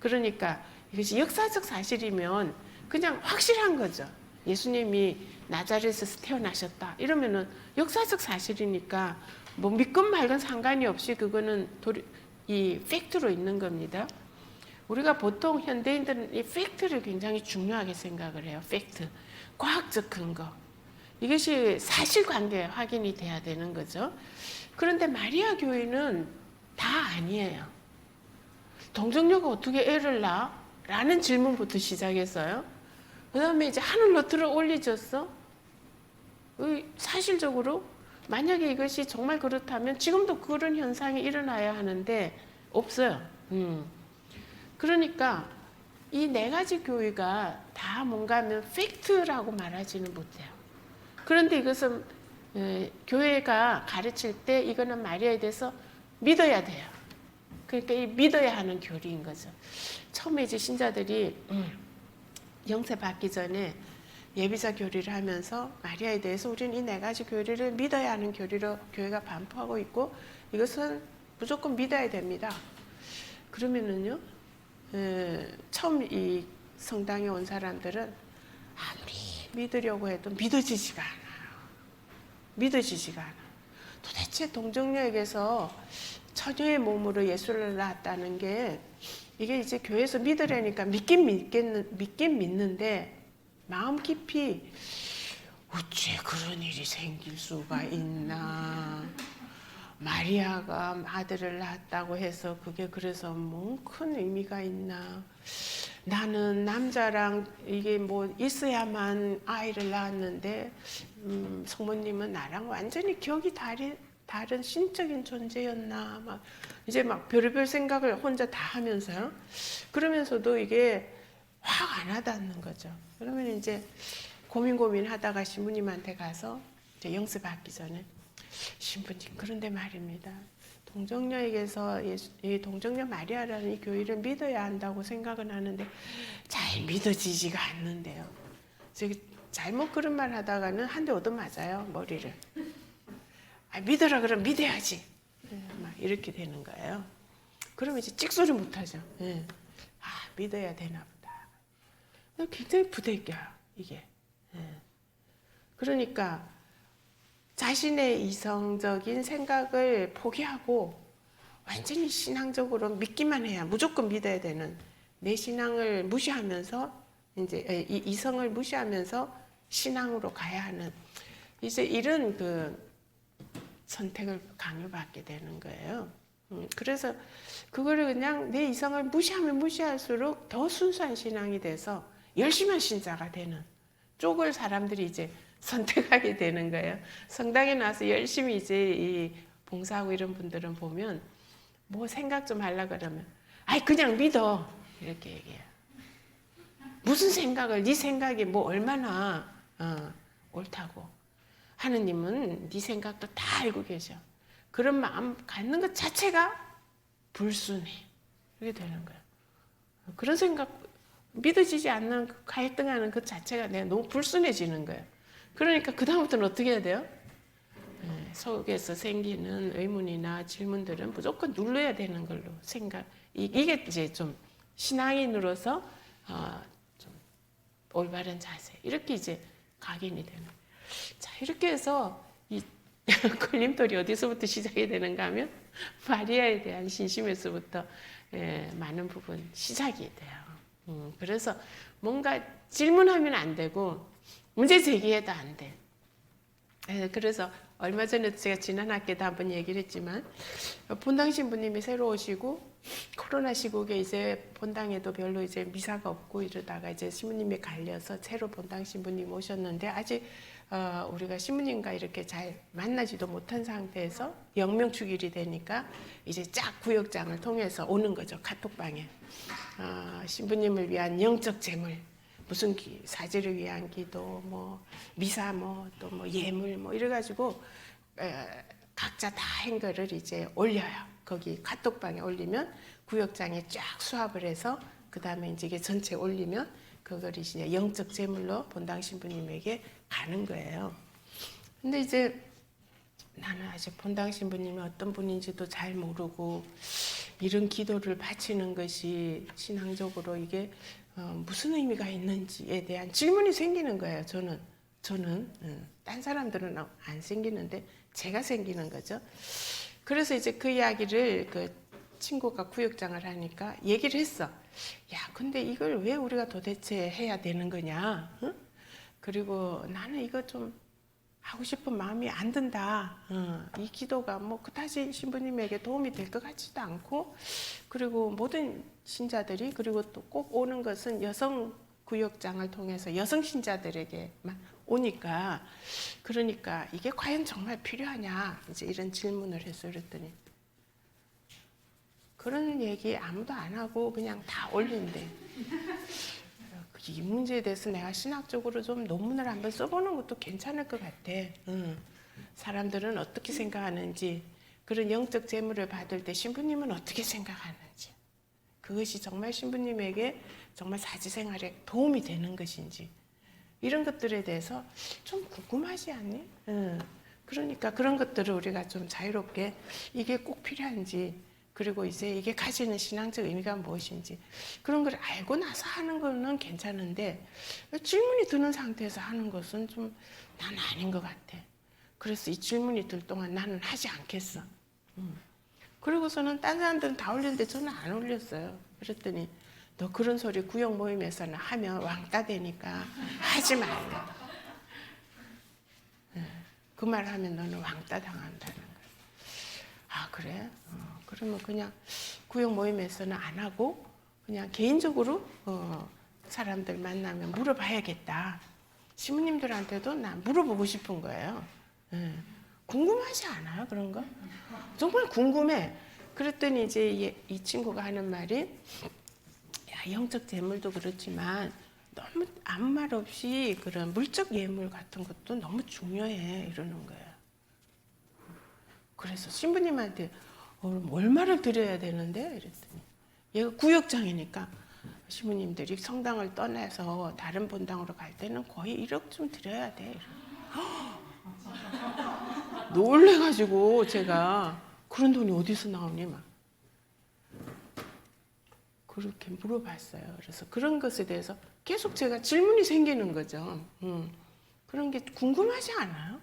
그러니까 이것이 역사적 사실이면 그냥 확실한 거죠. 예수님이 나자렛에서 태어나셨다 이러면은 역사적 사실이니까 뭐 믿건 말건 상관이 없이 그거는 이 팩트로 있는 겁니다. 우리가 보통 현대인들은 이 팩트를 굉장히 중요하게 생각을 해요. 팩트, 과학적 근거. 이것이 사실관계에 확인이 돼야 되는 거죠. 그런데 마리아 교회는 다 아니에요. 동정녀가 어떻게 애를 낳아? 라는 질문부터 시작했어요. 그 다음에 이제 하늘로 들어 올리졌어? 사실적으로 만약에 이것이 정말 그렇다면 지금도 그런 현상이 일어나야 하는데 없어요. 그러니까 이 4가지 교회가 다 뭔가 하면 팩트라고 말하지는 못해요. 그런데 이것은 교회가 가르칠 때 이거는 마리아에 대해서 믿어야 돼요. 그러니까 이 믿어야 하는 교리인 거죠. 처음에 이제 신자들이 영세 받기 전에 예비자 교리를 하면서 마리아에 대해서 우리는 이 4가지 교리를 믿어야 하는 교리로 교회가 반포하고 있고 이것은 무조건 믿어야 됩니다. 그러면은요, 처음 이 성당에 온 사람들은 아무리 믿으려고 해도 믿어지지가 않아요. 믿어지지가 않아. 도대체 동정녀에게서 처녀의 몸으로 예수를 낳았다는 게 이게 이제 교회에서 믿으려니까 믿긴 믿는데 마음 깊이 어째 그런 일이 생길 수가 있나. 마리아가 아들을 낳았다고 해서 그게 그래서 뭐 큰 의미가 있나. 나는 남자랑 이게 뭐 있어야만 아이를 낳았는데 성모님은 나랑 완전히 격이 다른 신적인 존재였나. 막 이제 막 별의별 생각을 혼자 다 하면서요. 그러면서도 이게 확 안 와닿는 거죠. 그러면 이제 고민하다가 신부님한테 가서 이제 영습 받기 전에 신부님 그런데 말입니다. 동정녀에게서 이 동정녀 마리아라는 이 교회를 믿어야 한다고 생각은 하는데 잘 믿어지지가 않는데요. 제가 잘못 그런 말 하다가는 한 대 얻어맞아요, 머리를. 믿어라 그러면 믿어야지. 막 이렇게 되는 거예요. 그러면 이제 찍소리 못하죠. 믿어야 되나 보다. 굉장히 부대껴요, 이게. 그러니까 자신의 이성적인 생각을 포기하고 완전히 신앙적으로 믿기만 해야 무조건 믿어야 되는 내 신앙을 무시하면서 이제 이성을 무시하면서 신앙으로 가야 하는 이제 이런 그 선택을 강요받게 되는 거예요. 그래서 그거를 그냥 내 이성을 무시하면 무시할수록 더 순수한 신앙이 돼서 열심한 신자가 되는 쪽을 사람들이 이제 선택하게 되는 거예요. 성당에 나와서 열심히 이제 이 봉사하고 이런 분들은 보면 뭐 생각 좀 하려 그러면 그냥 믿어 이렇게 얘기해요. 무슨 생각을 네 생각이 뭐 얼마나 옳다고 하느님은 네 생각도 다 알고 계셔. 그런 마음 갖는 것 자체가 불순해. 이렇게 되는 거예요. 그런 생각 믿어지지 않는 갈등하는 그 자체가 내가 너무 불순해지는 거예요. 그러니까 그 다음부터는 어떻게 해야 돼요? 속에서 생기는 의문이나 질문들은 무조건 눌러야 되는 걸로 생각. 이게 이제 좀 신앙인으로서 좀 올바른 자세. 이렇게 이제 각인이 되는. 자, 이렇게 해서 이 걸림돌이 어디서부터 시작이 되는가 하면 마리아에 대한 신심에서부터 많은 부분 시작이 돼요. 그래서 뭔가 질문하면 안 되고 문제 제기해도 안 돼. 그래서 얼마 전에 제가 지난 학기에도 한번 얘기를 했지만 본당 신부님이 새로 오시고 코로나 시국에 이제 본당에도 별로 이제 미사가 없고 이러다가 이제 신부님이 갈려서 새로 본당 신부님 오셨는데 아직 우리가 신부님과 이렇게 잘 만나지도 못한 상태에서 영명축일이 되니까 이제 쫙 구역장을 통해서 오는 거죠. 카톡방에 신부님을 위한 영적 제물 무슨 사제를 위한 기도, 뭐 미사, 뭐 또 뭐 예물, 뭐 이래가지고 각자 다 한 거를 이제 올려요. 거기 카톡방에 올리면 구역장에 쫙 수합을 해서 그 다음에 이제 이게 전체 올리면 그걸 이제 영적 제물로 본당 신부님에게 가는 거예요. 근데 이제 나는 아직 본당 신부님이 어떤 분인지도 잘 모르고 이런 기도를 바치는 것이 신앙적으로 이게 무슨 의미가 있는지에 대한 질문이 생기는 거예요. 저는 딴 사람들은 안 생기는데 제가 생기는 거죠. 그래서 이제 그 이야기를 그 친구가 구역장을 하니까 얘기를 했어. 야, 근데 이걸 왜 우리가 도대체 해야 되는 거냐? 응? 그리고 나는 이거 좀 하고 싶은 마음이 안 든다. 이 기도가 뭐 그다지 신부님에게 도움이 될 것 같지도 않고, 그리고 모든 신자들이 그리고 또 꼭 오는 것은 여성 구역장을 통해서 여성 신자들에게만 오니까, 그러니까 이게 과연 정말 필요하냐 이제 이런 질문을 해서 그랬더니 그런 얘기 아무도 안 하고 그냥 다 올린대. 이 문제에 대해서 내가 신학적으로 좀 논문을 한번 써보는 것도 괜찮을 것 같아. 사람들은 어떻게 생각하는지, 그런 영적 재물을 받을 때 신부님은 어떻게 생각하는지, 그것이 정말 신부님에게 정말 사지생활에 도움이 되는 것인지, 이런 것들에 대해서 좀 궁금하지 않니? 그러니까 그런 것들을 우리가 좀 자유롭게 이게 꼭 필요한지, 그리고 이제 이게 가지는 신앙적 의미가 무엇인지 그런 걸 알고 나서 하는 거는 괜찮은데 질문이 드는 상태에서 하는 것은 좀 난 아닌 것 같아. 그래서 이 질문이 들 동안 나는 하지 않겠어. 그리고서는 딴 사람들은 다 올리는데 저는 안 올렸어요. 그랬더니 너 그런 소리 구역 모임에서는 하면 왕따 되니까 하지 말래. 그 말 하면 너는 왕따 당한다는 거야. 아, 그래? 그러면 그냥 구역 모임에서는 안 하고 그냥 개인적으로 사람들 만나면 물어봐야겠다. 시부님들한테도 나 물어보고 싶은 거예요. 궁금하지 않아요, 그런 거? 정말 궁금해. 그랬더니 이제 이 친구가 하는 말이, 야, 영적 재물도 그렇지만 너무 아무 말 없이 그런 물적 예물 같은 것도 너무 중요해 이러는 거예요. 그래서 신부님한테 얼마를 드려야 되는데 이랬더니 얘가 구역장이니까 신부님들이 성당을 떠나서 다른 본당으로 갈 때는 거의 1억쯤 드려야 돼. 놀래가지고 제가 그런 돈이 어디서 나오니 막 그렇게 물어봤어요. 그래서 그런 것에 대해서 계속 제가 질문이 생기는 거죠. 그런 게 궁금하지 않아요?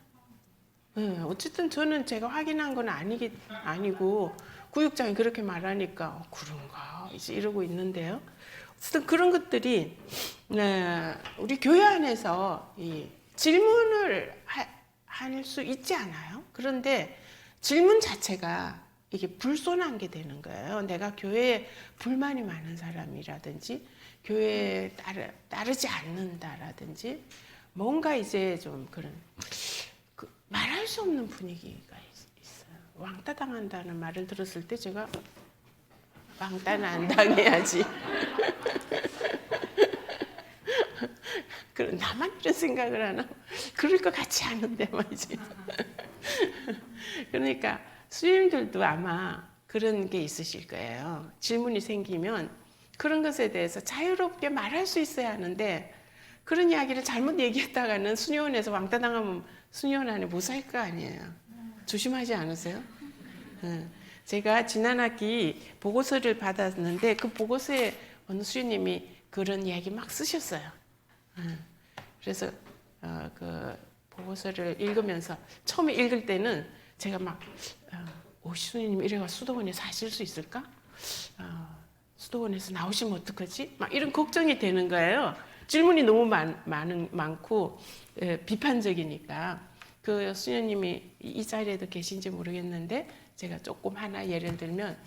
네, 어쨌든 저는 제가 확인한 건 아니고 구역장이 그렇게 말하니까 그런가 이제 이러고 있는데요. 어쨌든 그런 것들이 우리 교회 안에서 이 질문을 할 수 있지 않아요? 그런데 질문 자체가 이게 불손한 게 되는 거예요. 내가 교회에 불만이 많은 사람이라든지 교회에 따르지 않는다라든지 뭔가 이제 좀 그런 말할 수 없는 분위기가 있어요. 왕따 당한다는 말을 들었을 때 제가 왕따는 안 당해야지. 그럼 나만 이런 생각을 하나? 그럴 것 같지 않은데 말이지. 그러니까 수님들도 아마 그런 게 있으실 거예요. 질문이 생기면 그런 것에 대해서 자유롭게 말할 수 있어야 하는데 그런 이야기를 잘못 얘기했다가는 수녀원에서 왕따 당하면 수녀원 안에 못 살 거 아니에요. 조심하지 않으세요? 제가 지난 학기 보고서를 받았는데 그 보고서에 어느 수녀님이 그런 이야기 막 쓰셨어요. 그래서 그 보고서를 읽으면서 처음에 읽을 때는 제가 막 수녀님 이래가 수도원에 사실 수 있을까? 수도원에서 나오시면 어떡하지? 막 이런 걱정이 되는 거예요. 질문이 너무 많고 비판적이니까 그 수녀님이 이 자리에도 계신지 모르겠는데 제가 조금 하나 예를 들면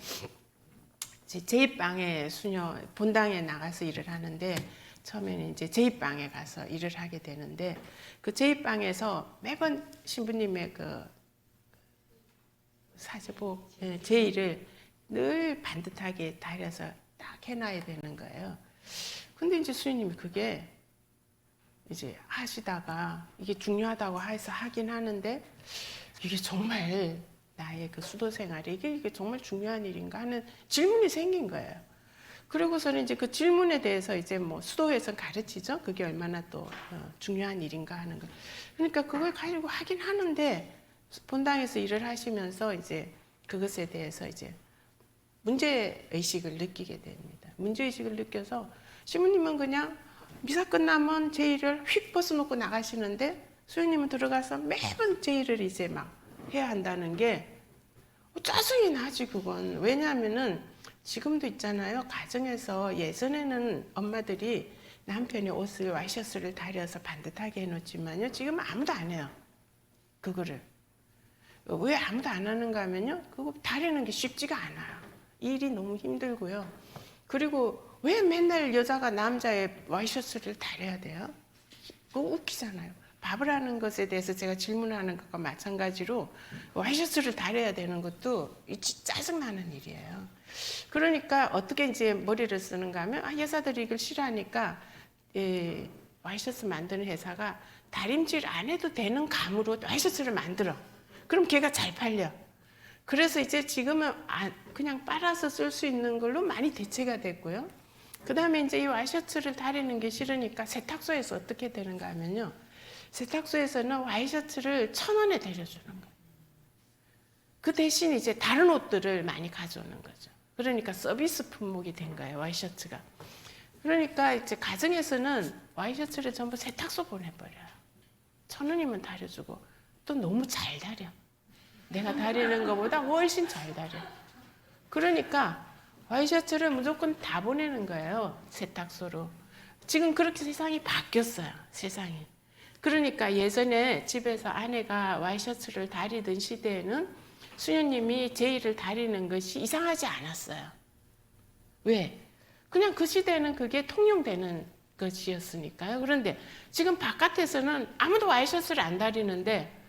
제2방에 수녀 본당에 나가서 일을 하는데 처음에는 이제 제2방에 가서 일을 하게 되는데 그 제2방에서 매번 신부님의 그 사제복 제의를 늘 반듯하게 다려서 딱 해놔야 되는 거예요. 근데 이제 수녀님이 그게 이제 하시다가 이게 중요하다고 해서 하긴 하는데 이게 정말 나의 그 수도 생활에 이게 정말 중요한 일인가 하는 질문이 생긴 거예요. 그리고서는 이제 그 질문에 대해서 이제 뭐 수도에서 가르치죠. 그게 얼마나 또 중요한 일인가 하는 거. 그러니까 그걸 가지고 하긴 하는데 본당에서 일을 하시면서 이제 그것에 대해서 이제 문제 의식을 느끼게 됩니다. 문제 의식을 느껴서 신부님은 그냥 미사 끝나면 제의를 휙 벗어놓고 나가시는데 수녀님은 들어가서 매번 제의를 이제 막 해야 한다는 게 짜증이 나지 그건. 왜냐하면은 지금도 있잖아요. 가정에서 예전에는 엄마들이 남편이 옷을 와이셔츠를 다려서 반듯하게 해놓지만요. 지금 아무도 안 해요. 그거를. 왜 아무도 안 하는가 하면요. 그거 다리는 게 쉽지가 않아요. 일이 너무 힘들고요. 그리고 왜 맨날 여자가 남자의 와이셔츠를 다려야 돼요? 그거 웃기잖아요. 밥을 하는 것에 대해서 제가 질문하는 것과 마찬가지로 와이셔츠를 다려야 되는 것도 짜증나는 일이에요. 그러니까 어떻게 이제 머리를 쓰는가 하면 여자들이 이걸 싫어하니까 와이셔츠 만드는 회사가 다림질 안 해도 되는 감으로 와이셔츠를 만들어. 그럼 걔가 잘 팔려. 그래서 이제 지금은 그냥 빨아서 쓸 수 있는 걸로 많이 대체가 됐고요. 그 다음에 이제 이 와이셔츠를 다리는 게 싫으니까 세탁소에서 어떻게 되는가 하면요. 세탁소에서는 와이셔츠를 1,000원에 데려주는 거예요. 그 대신 이제 다른 옷들을 많이 가져오는 거죠. 그러니까 서비스 품목이 된 거예요, 와이셔츠가. 그러니까 이제 가정에서는 와이셔츠를 전부 세탁소 보내버려요. 1,000원이면 다려주고 또 너무 잘 다려. 내가 다리는 것보다 훨씬 잘 다려. 그러니까 와이셔츠를 무조건 다 보내는 거예요, 세탁소로. 지금 그렇게 세상이 바뀌었어요, 세상이. 그러니까 예전에 집에서 아내가 와이셔츠를 다리던 시대에는 수녀님이 제의를 다리는 것이 이상하지 않았어요. 왜? 그냥 그 시대에는 그게 통용되는 것이었으니까요. 그런데 지금 바깥에서는 아무도 와이셔츠를 안 다리는데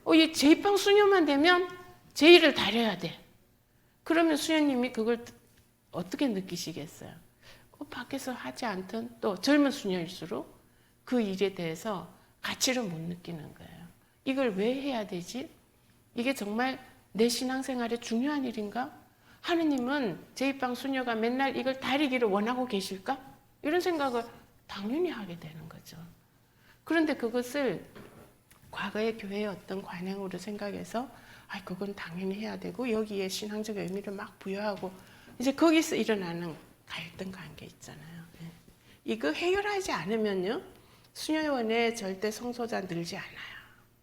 이 제2방 수녀만 되면 제의를 다려야 돼. 그러면 수녀님이 그걸 어떻게 느끼시겠어요? 밖에서 하지 않던 또 젊은 수녀일수록 그 일에 대해서 가치를 못 느끼는 거예요. 이걸 왜 해야 되지? 이게 정말 내 신앙생활에 중요한 일인가? 하느님은 제2방 수녀가 맨날 이걸 다리기를 원하고 계실까? 이런 생각을 당연히 하게 되는 거죠. 그런데 그것을 과거의 교회의 어떤 관행으로 생각해서 그건 당연히 해야 되고 여기에 신앙적 의미를 막 부여하고 이제 거기서 일어나는 갈등 관계 있잖아요. 이거 해결하지 않으면요 수녀원에 절대 성소자 늘지 않아요.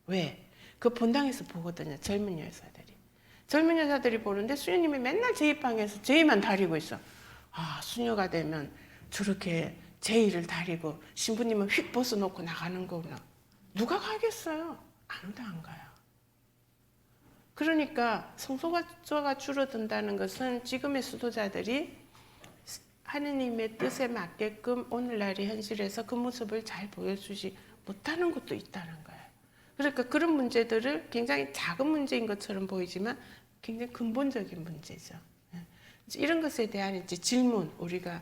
왜? 그 본당에서 보거든요. 젊은 여자들이 보는데 수녀님이 맨날 제2방에서 제이만 다리고 있어. 수녀가 되면 저렇게 제이를 다리고 신부님은 휙 벗어놓고 나가는 거구나. 누가 가겠어요? 아무도 안 가요. 그러니까 성소가 줄어든다는 것은 지금의 수도자들이 하느님의 뜻에 맞게끔 오늘날의 현실에서 그 모습을 잘 보여주지 못하는 것도 있다는 거예요. 그러니까 그런 문제들을 굉장히 작은 문제인 것처럼 보이지만 굉장히 근본적인 문제죠. 이런 것에 대한 이제 질문 우리가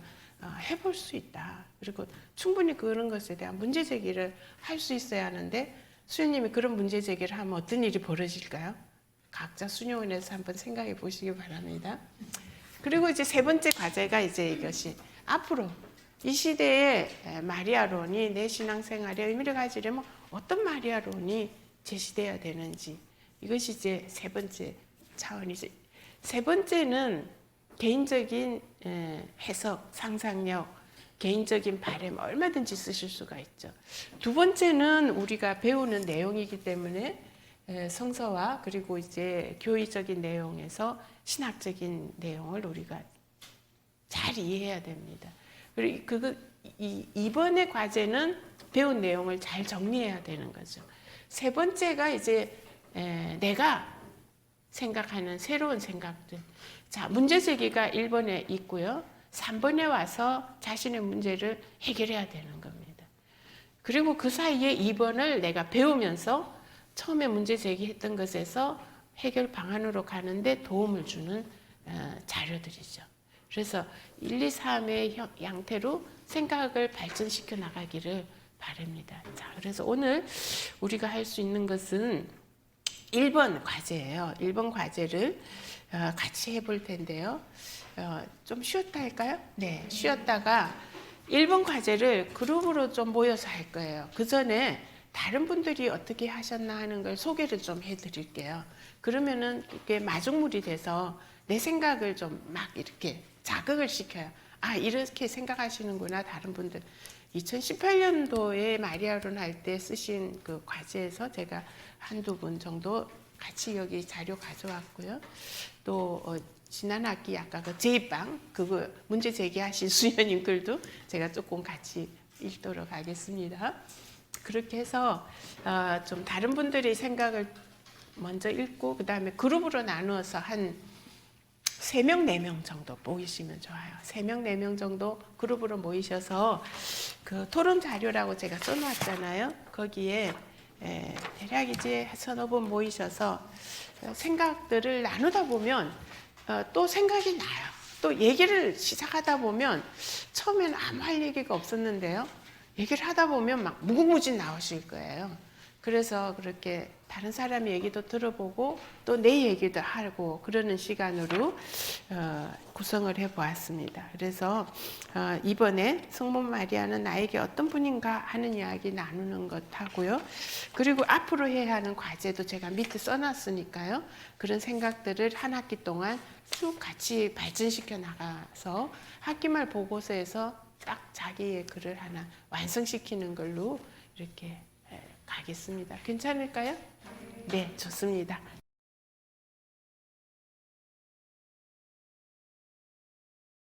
해볼 수 있다. 그리고 충분히 그런 것에 대한 문제 제기를 할 수 있어야 하는데 수녀님이 그런 문제 제기를 하면 어떤 일이 벌어질까요? 각자 수녀원에서 한번 생각해 보시기 바랍니다. 그리고 이제 세 번째 과제가 이제 이것이 앞으로 이 시대에 마리아론이 내 신앙생활에 의미를 가지려면 어떤 마리아론이 제시되어야 되는지 이것이 이제 세 번째 차원이죠. 세 번째는 개인적인 해석, 상상력, 개인적인 바람 얼마든지 쓰실 수가 있죠. 두 번째는 우리가 배우는 내용이기 때문에 성서와 그리고 이제 교의적인 내용에서 신학적인 내용을 우리가 잘 이해해야 됩니다. 그리고 이번의 과제는 배운 내용을 잘 정리해야 되는 거죠. 세 번째가 이제 내가 생각하는 새로운 생각들. 자, 문제 제기가 1번에 있고요. 3번에 와서 자신의 문제를 해결해야 되는 겁니다. 그리고 그 사이에 2번을 내가 배우면서 처음에 문제 제기했던 것에서 해결 방안으로 가는데 도움을 주는 자료들이죠. 그래서 1, 2, 3의 양태로 생각을 발전시켜 나가기를 바랍니다. 자, 그래서 오늘 우리가 할 수 있는 것은 1번 과제예요. 1번 과제를 같이 해볼 텐데요. 좀 쉬었다 할까요? 네, 쉬었다가 1번 과제를 그룹으로 좀 모여서 할 거예요. 그 전에 다른 분들이 어떻게 하셨나 하는 걸 소개를 좀 해드릴게요. 그러면은 이게 마중물이 돼서 내 생각을 좀 막 이렇게 자극을 시켜요. 이렇게 생각하시는구나, 다른 분들. 2018년도에 마리아론 할 때 쓰신 그 과제에서 제가 한두 분 정도 같이 여기 자료 가져왔고요. 또 지난 학기 아까 그 제2방 그거 문제 제기하신 수녀님 글도 제가 조금 같이 읽도록 하겠습니다. 그렇게 해서 좀 다른 분들의 생각을 먼저 읽고 그 다음에 그룹으로 나누어서 한 3명, 4명 정도 모이시면 좋아요. 3명, 4명 정도 그룹으로 모이셔서 그 토론 자료라고 제가 써놨잖아요. 거기에 대략 이제 서너 분 모이셔서 생각들을 나누다 보면 또 생각이 나요. 또 얘기를 시작하다 보면 처음에는 아무 할 얘기가 없었는데요. 얘기를 하다 보면 막 무궁무진 나오실 거예요. 그래서 그렇게 다른 사람의 얘기도 들어보고 또 내 얘기도 하고 그러는 시간으로 구성을 해보았습니다. 그래서 이번에 성모 마리아는 나에게 어떤 분인가 하는 이야기 나누는 것 하고요. 그리고 앞으로 해야 하는 과제도 제가 밑에 써놨으니까요. 그런 생각들을 한 학기 동안 쭉 같이 발전시켜 나가서 학기말 보고서에서 딱 자기의 글을 하나 완성시키는 걸로 이렇게 가겠습니다. 괜찮을까요? 네, 좋습니다.